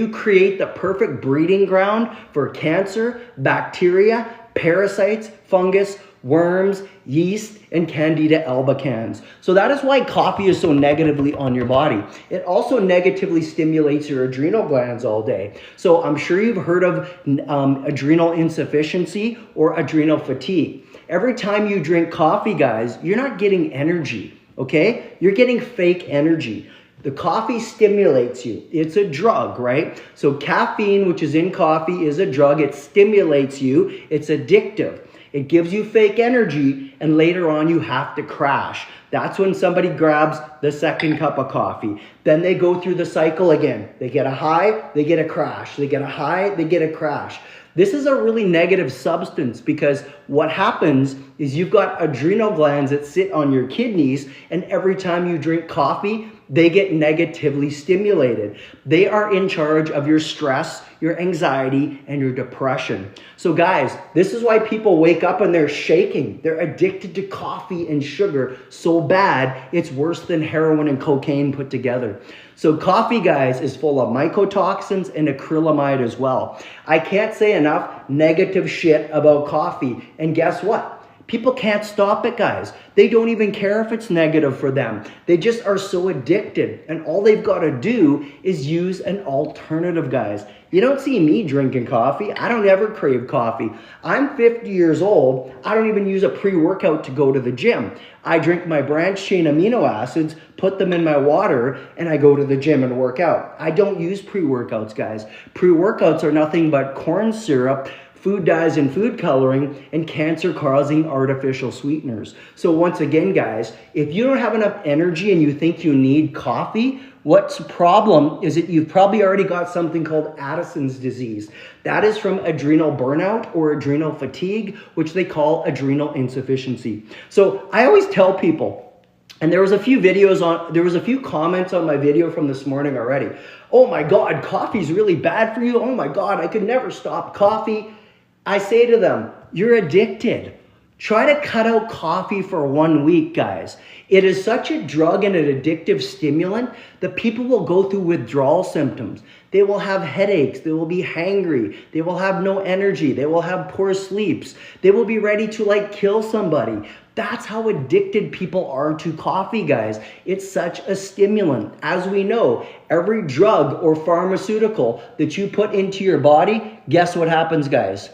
create the perfect breeding ground for cancer, bacteria, parasites, fungus, worms, yeast, and Candida albicans. So that is why coffee is so negatively on your body. It also negatively stimulates your adrenal glands all day. So I'm sure you've heard of adrenal insufficiency or adrenal fatigue. Every time you drink coffee, guys, you're not getting energy, okay? You're getting fake energy. The coffee stimulates you. It's a drug, right? So caffeine, which is in coffee, is a drug. It stimulates you. It's addictive. It gives you fake energy, and later on you have to crash. That's when somebody grabs the second cup of coffee. Then they go through the cycle again. They get a high, they get a crash. They get a high, they get a crash. This is a really negative substance because what happens is you've got adrenal glands that sit on your kidneys, and every time you drink coffee, they get negatively stimulated. They are in charge of your stress, your anxiety, and your depression. So guys, this is why people wake up and they're shaking. They're addicted to coffee and sugar so bad, it's worse than heroin and cocaine put together. So coffee, guys, is full of mycotoxins and acrylamide as well. I can't say enough negative shit about coffee. And guess what? People can't stop it, guys. They don't even care if it's negative for them. They just are so addicted. And all they've got to do is use an alternative, guys. You don't see me drinking coffee. I don't ever crave coffee. I'm 50 years old. I don't even use a pre-workout to go to the gym. I drink my branched chain amino acids, put them in my water, and I go to the gym and work out. I don't use pre-workouts, guys. Pre-workouts are nothing but corn syrup, food dyes and food coloring, and cancer-causing artificial sweeteners. So once again, guys, if you don't have enough energy and you think you need coffee, what's the problem is that you've probably already got something called Addison's disease. That is from adrenal burnout or adrenal fatigue, which they call adrenal insufficiency. So I always tell people, and there was a few comments on my video from this morning already. Oh my God, coffee's really bad for you. Oh my God, I could never stop coffee. I say to them, you're addicted. Try to cut out coffee for 1 week, guys. It is such a drug and an addictive stimulant that people will go through withdrawal symptoms. They will have headaches. They will be hangry. They will have no energy. They will have poor sleeps. They will be ready to kill somebody. That's how addicted people are to coffee, guys. It's such a stimulant. As we know, every drug or pharmaceutical that you put into your body, guess what happens, guys?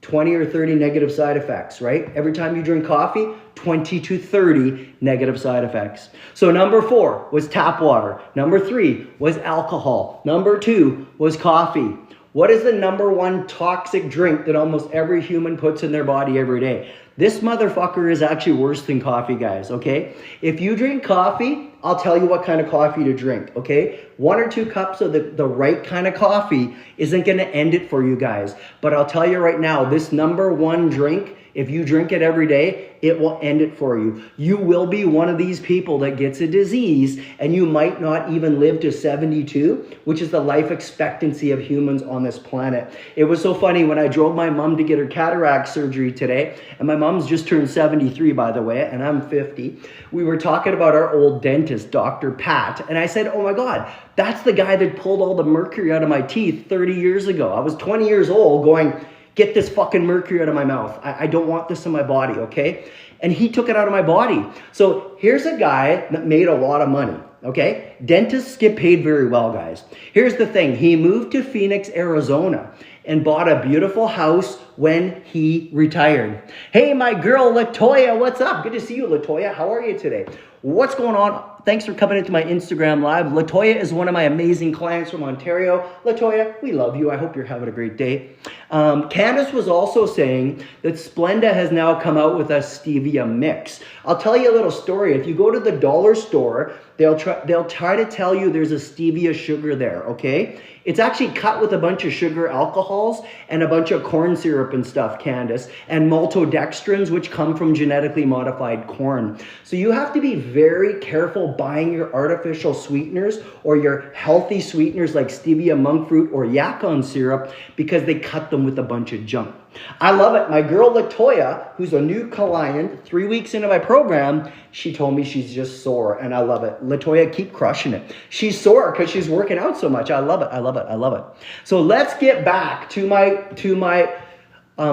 20 or 30 negative side effects, right? Every time you drink coffee, 20 to 30 negative side effects. So number 4 was tap water. Number 3 was alcohol. Number 2 was coffee. What is the #1 toxic drink that almost every human puts in their body every day? This motherfucker is actually worse than coffee, guys, okay? If you drink coffee, I'll tell you what kind of coffee to drink, okay? 1 or 2 cups of the right kind of coffee isn't gonna end it for you guys. But I'll tell you right now, this #1 drink, if you drink it every day, it will end it for you. You will be one of these people that gets a disease and you might not even live to 72, which is the life expectancy of humans on this planet. It was so funny when I drove my mom to get her cataract surgery today, and my mom's just turned 73, by the way, and I'm 50. We were talking about our old dentist, Dr. Pat, and I said, oh my God, that's the guy that pulled all the mercury out of my teeth 30 years ago. I was 20 years old going, Get this fucking mercury out of my mouth. I don't want this in my body, okay? And he took it out of my body. So here's a guy that made a lot of money, okay? Dentists get paid very well, guys. Here's the thing. He moved to Phoenix, Arizona and bought a beautiful house when he retired. Hey, my girl, Latoya, what's up? Good to see you, Latoya. How are you today? What's going on? Thanks for coming into my Instagram live. Latoya is one of my amazing clients from Ontario. Latoya, we love you. I hope you're having a great day. Candace was also saying that Splenda has now come out with a stevia mix. I'll tell you a little story. If you go to the dollar store, they'll try to tell you there's a stevia sugar there, okay? It's actually cut with a bunch of sugar alcohols and a bunch of corn syrup and stuff, Candace, and maltodextrins, which come from genetically modified corn. So you have to be very careful buying your artificial sweeteners or your healthy sweeteners like stevia, monk fruit, or yacon syrup because they cut them with a bunch of junk. I love it. My girl Latoya, who's a new client, 3 weeks into my program, she told me she's just sore, and I love it. Latoya, keep crushing it. She's sore because she's working out so much. I love it. I love it. I love it. So let's get back to my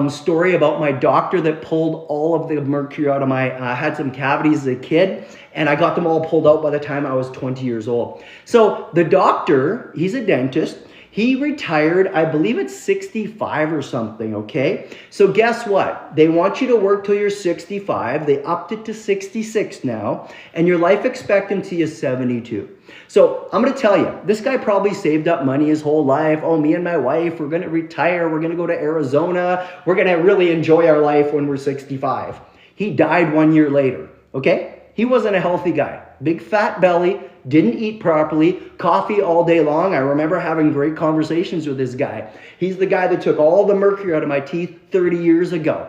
story about my doctor that pulled all of the mercury out of my, I had some cavities as a kid, and I got them all pulled out by the time I was 20 years old. So the doctor, he's a dentist. He retired, I believe it's 65 or something, okay? So guess what? They want you to work till you're 65. They upped it to 66 now, and your life expectancy is 72. So I'm going to tell you, this guy probably saved up money his whole life. Oh, me and my wife, we're going to retire. We're going to go to Arizona. We're going to really enjoy our life when we're 65. He died 1 year later, okay? He wasn't a healthy guy. Big fat belly, didn't eat properly, coffee all day long. I remember having great conversations with this guy. He's the guy that took all the mercury out of my teeth 30 years ago.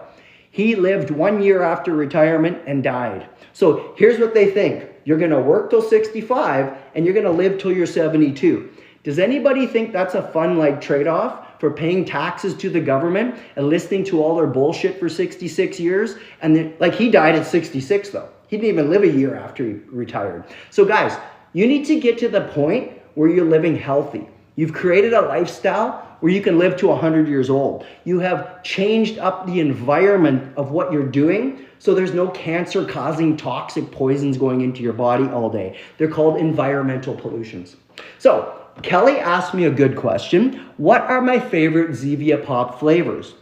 He lived 1 year after retirement and died. So here's what they think. You're going to work till 65 and you're going to live till you're 72. Does anybody think that's a fun trade-off for paying taxes to the government and listening to all their bullshit for 66 years? And then, he died at 66 though. He didn't even live a year after he retired. So guys, you need to get to the point where you're living healthy. You've created a lifestyle where you can live to 100 years old. You have changed up the environment of what you're doing so there's no cancer-causing toxic poisons going into your body all day. They're called environmental pollutions. So Kelly asked me a good question. What are my favorite Zevia Pop flavors?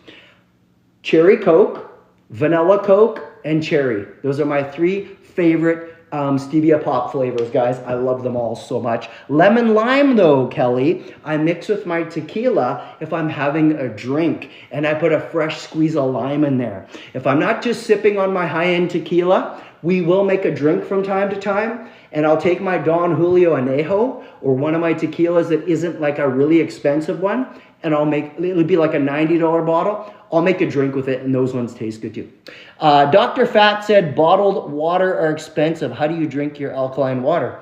Cherry Coke, Vanilla Coke, and cherry. Those are my 3 favorite stevia pop flavors, guys. I love them all so much. Lemon lime though, Kelly, I mix with my tequila if I'm having a drink and I put a fresh squeeze of lime in there. If I'm not just sipping on my high-end tequila, we will make a drink from time to time, and I'll take my Don Julio Añejo or one of my tequilas that isn't like a really expensive one, and it'll be like a $90 bottle. I'll make a drink with it, and those ones taste good too. Dr. Fat said bottled water are expensive. How do you drink your alkaline water?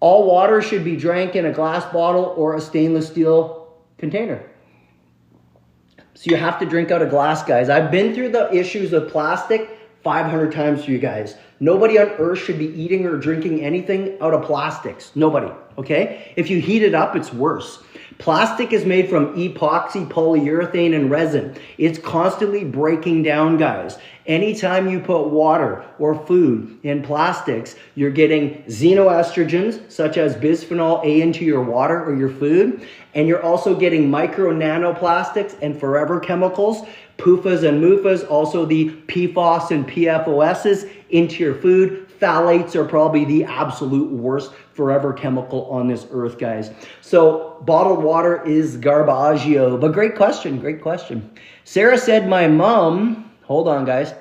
All water should be drank in a glass bottle or a stainless steel container. So you have to drink out of glass, guys. I've been through the issues of plastic 500 times for you guys. Nobody on earth should be eating or drinking anything out of plastics. Nobody, okay? If you heat it up, it's worse. Plastic is made from epoxy, polyurethane, and resin. It's constantly breaking down, guys. Anytime you put water or food in plastics, you're getting xenoestrogens, such as bisphenol A, into your water or your food. And you're also getting micro nanoplastics and forever chemicals, PUFAs and MUFAs, also the PFOS and PFOSs into your food. Phthalates are probably the absolute worst forever chemical on this earth, guys. So bottled water is garbaggio. But great question, great question. Sarah said my mom, hold on guys,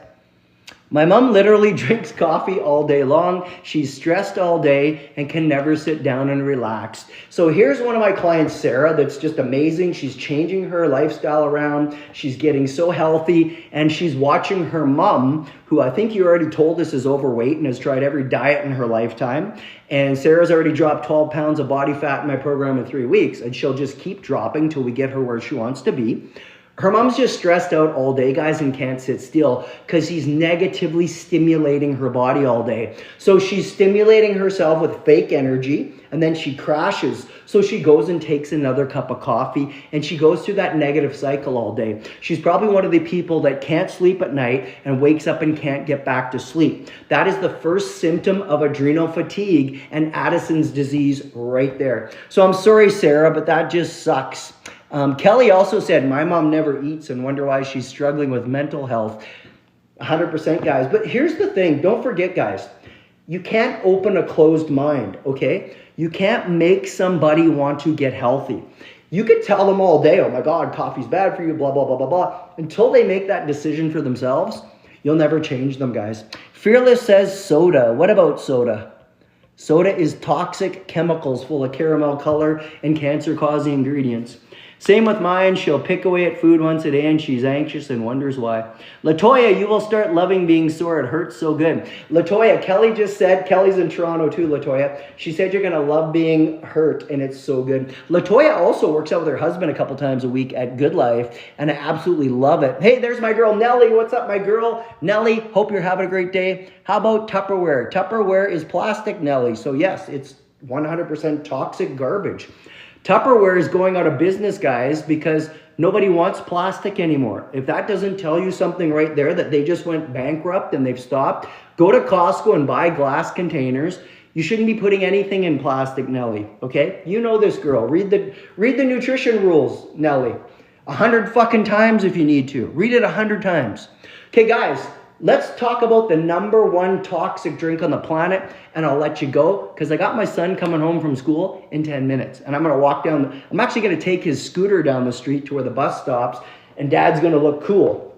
my mom literally drinks coffee all day long. She's stressed all day and can never sit down and relax. So here's one of my clients, Sarah, that's just amazing. She's changing her lifestyle around. She's getting so healthy, and she's watching her mom, who I think you already told us is overweight and has tried every diet in her lifetime. And Sarah's already dropped 12 pounds of body fat in my program in 3 weeks, and she'll just keep dropping till we get her where she wants to be. Her mom's just stressed out all day, guys, and can't sit still because she's negatively stimulating her body all day. So she's stimulating herself with fake energy, and then she crashes So she goes and takes another cup of coffee, and she goes through that negative cycle all day. She's probably one of the people that can't sleep at night and wakes up and can't get back to sleep. That is the first symptom of adrenal fatigue and Addison's disease right there. So I'm sorry, Sarah, but that just sucks. Kelly also said, my mom never eats and wonder why she's struggling with mental health. 100% guys. But here's the thing. Don't forget, guys. You can't open a closed mind, okay? You can't make somebody want to get healthy. You could tell them all day, oh my God, coffee's bad for you, blah, blah, blah, blah, blah. Until they make that decision for themselves, you'll never change them, guys. Fearless says soda. What about soda? Soda is toxic chemicals full of caramel color and cancer-causing ingredients. Same with mine. She'll pick away at food once a day and she's anxious and wonders why. Latoya, you will start loving being sore. It hurts so good. Latoya, Kelly just said, Kelly's in Toronto too, Latoya. She said you're going to love being hurt and it's so good. Latoya also works out with her husband a couple times a week at Good Life and I absolutely love it. Hey, there's my girl Nellie. What's up, my girl? Nellie, hope you're having a great day. How about Tupperware? Tupperware is plastic, Nellie. So yes, it's 100% toxic garbage. Tupperware is going out of business, guys, because nobody wants plastic anymore. If that doesn't tell you something right there, that they just went bankrupt and they've stopped, go to Costco and buy glass containers. You shouldn't be putting anything in plastic, Nellie, okay? You know this girl. Read the nutrition rules, Nellie. 100 fucking times if you need to. Read it 100 times. Okay, guys. Let's talk about the #1 toxic drink on the planet, and I'll let you go because I got my son coming home from school in 10 minutes, and I'm going to walk down. I'm actually going to take his scooter down the street to where the bus stops, and Dad's going to look cool.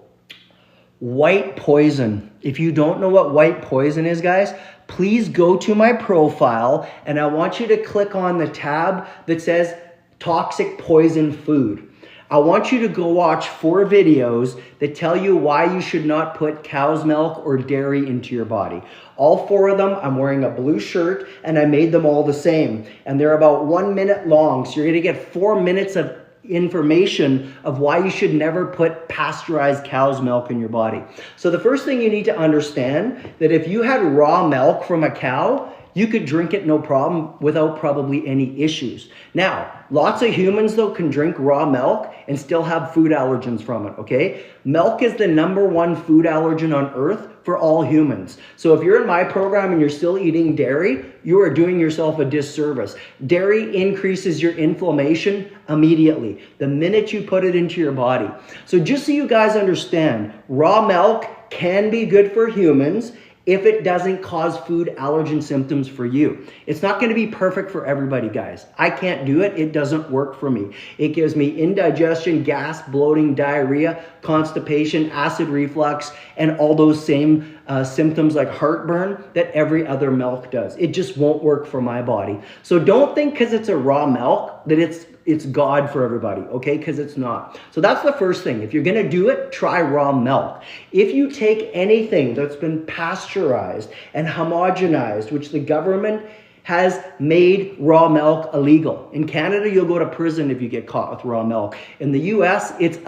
White poison. If you don't know what white poison is, guys, please go to my profile, and I want you to click on the tab that says toxic poison food. I want you to go watch 4 videos that tell you why you should not put cow's milk or dairy into your body. All 4 of them, I'm wearing a blue shirt and I made them all the same. And they're about 1 minute long. So you're gonna get 4 minutes of information of why you should never put pasteurized cow's milk in your body. So the first thing you need to understand that if you had raw milk from a cow, you could drink it no problem without probably any issues. Now, lots of humans though can drink raw milk and still have food allergens from it, okay? Milk is the #1 food allergen on earth for all humans. So if you're in my program and you're still eating dairy, you are doing yourself a disservice. Dairy increases your inflammation immediately, the minute you put it into your body. So just so you guys understand, raw milk can be good for humans if it doesn't cause food allergen symptoms for you. It's not going to be perfect for everybody, guys. I can't do it. It doesn't work for me. It gives me indigestion, gas, bloating, diarrhea, constipation, acid reflux, and all those same symptoms like heartburn that every other milk does. It just won't work for my body. So don't think because it's a raw milk that it's God for everybody, okay? Because it's not. So that's the first thing. If you're going to do it, try raw milk. If you take anything that's been pasteurized and homogenized, which the government has made raw milk illegal. In Canada, you'll go to prison if you get caught with raw milk. In the US, it's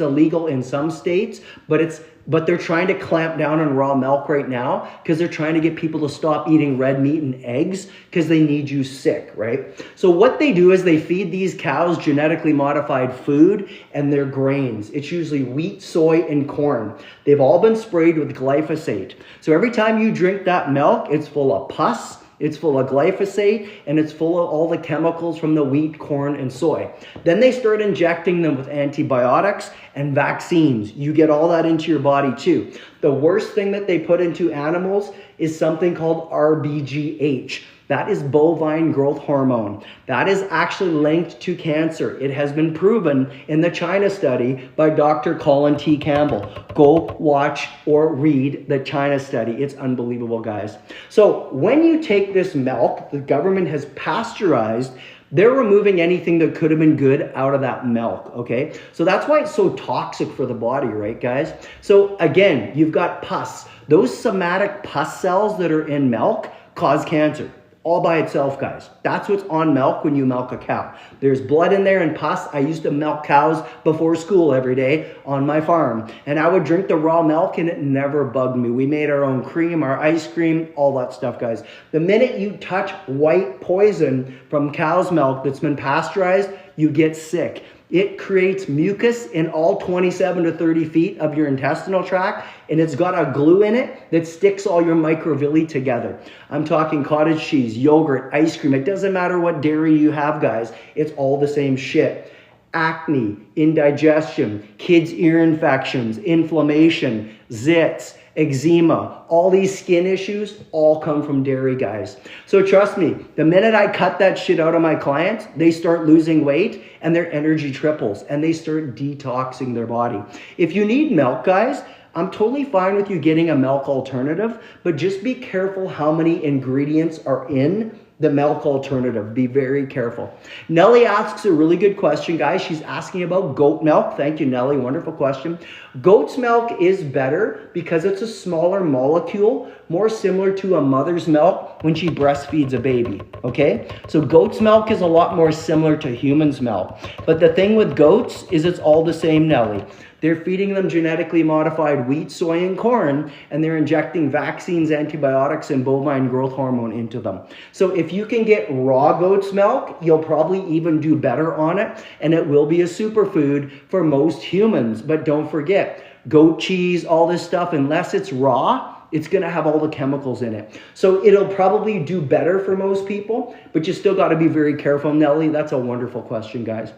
illegal in some states, but they're trying to clamp down on raw milk right now because they're trying to get people to stop eating red meat and eggs because they need you sick, right? So what they do is they feed these cows genetically modified food and their grains. It's usually wheat, soy, and corn. They've all been sprayed with glyphosate. So every time you drink that milk, it's full of pus, it's full of glyphosate, and it's full of all the chemicals from the wheat, corn, and soy. Then they start injecting them with antibiotics and vaccines. You get all that into your body too. The worst thing that they put into animals is something called RBGH. That is bovine growth hormone. That is actually linked to cancer. It has been proven in the China study by Dr. Colin T. Campbell. Go watch or read the China study. It's unbelievable, guys. So when you take this milk, the government has pasteurized, they're removing anything that could have been good out of that milk, okay? So that's why it's so toxic for the body, right, guys? So again, you've got pus. Those somatic pus cells that are in milk cause cancer. all by itself, guys. That's what's on milk when you milk a cow. There's blood in there and pus. I used to milk cows before school every day on my farm. And I would drink the raw milk and it never bugged me. We made our own cream, our ice cream, all that stuff, guys. The minute you touch white poison from cow's milk that's been pasteurized, you get sick. It creates mucus in all 27 to 30 feet of your intestinal tract, and it's got a glue in it that sticks all your microvilli together. I'm talking cottage cheese, yogurt, ice cream. It doesn't matter what dairy you have, guys. It's all the same shit. Acne, indigestion, kids' ear infections, inflammation, zits, eczema, all these skin issues all come from dairy, guys. So trust me, the minute I cut that shit out of my clients, they start losing weight and their energy triples and they start detoxing their body. If you need milk, guys, I'm totally fine with you getting a milk alternative, but just be careful how many ingredients are in the milk alternative. Be very careful. Nellie asks a really good question, guys. She's asking about goat milk. Thank you, Nellie. Wonderful question. Goat's milk is better because it's a smaller molecule, more similar to a mother's milk when she breastfeeds a baby, okay? So goat's milk is a lot more similar to human's milk. But the thing with goats is it's all the same, Nellie. They're feeding them genetically modified wheat, soy, and corn, and they're injecting vaccines, antibiotics, and bovine growth hormone into them. So if you can get raw goat's milk, you'll probably even do better on it, and it will be a superfood for most humans. But don't forget, goat cheese, all this stuff, unless it's raw, it's going to have all the chemicals in it. So it'll probably do better for most people, but you still got to be very careful, Nellie. That's a wonderful question, guys.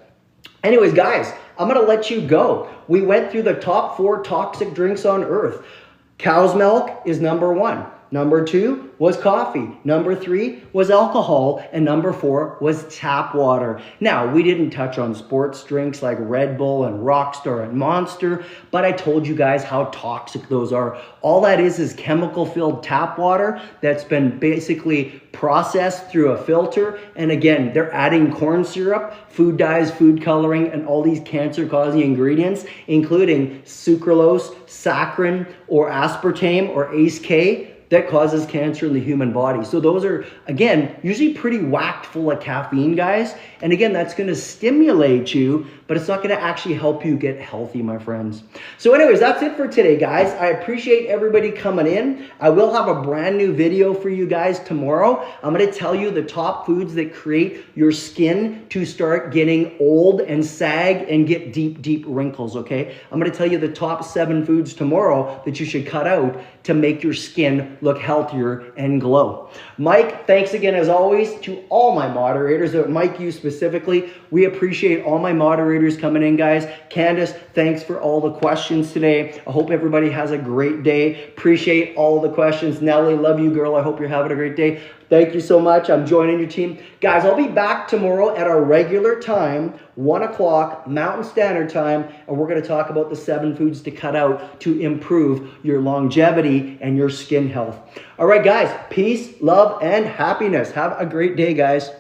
Anyways, guys, I'm going to let you go. We went through the top 4 toxic drinks on earth. Cow's milk is number 1. Number 2 was coffee. Number 3 was alcohol. And number 4 was tap water. Now, we didn't touch on sports drinks like Red Bull and Rockstar and Monster, but I told you guys how toxic those are. All that is chemical-filled tap water that's been basically processed through a filter. And again, they're adding corn syrup, food dyes, food coloring, and all these cancer-causing ingredients, including sucralose, saccharin, or aspartame, or ACE-K, that causes cancer in the human body. So those are, again, usually pretty whacked full of caffeine, guys. And again, that's going to stimulate you, but it's not going to actually help you get healthy, my friends. So anyways, that's it for today, guys. I appreciate everybody coming in. I will have a brand new video for you guys tomorrow. I'm going to tell you the top foods that create your skin to start getting old and sag and get deep, deep wrinkles, okay? I'm going to tell you the top 7 foods tomorrow that you should cut out to make your skin look healthier and glow. Mike, thanks again as always to all my moderators, but Mike, you specifically. We appreciate all my moderators coming in, guys. Candace, thanks for all the questions today. I hope everybody has a great day. Appreciate all the questions. Nellie, love you, girl. I hope you're having a great day. Thank you so much. I'm joining your team. Guys, I'll be back tomorrow at our regular time, 1 o'clock Mountain Standard Time, and we're going to talk about the 7 foods to cut out to improve your longevity and your skin health. All right, guys, peace, love, and happiness. Have a great day, guys.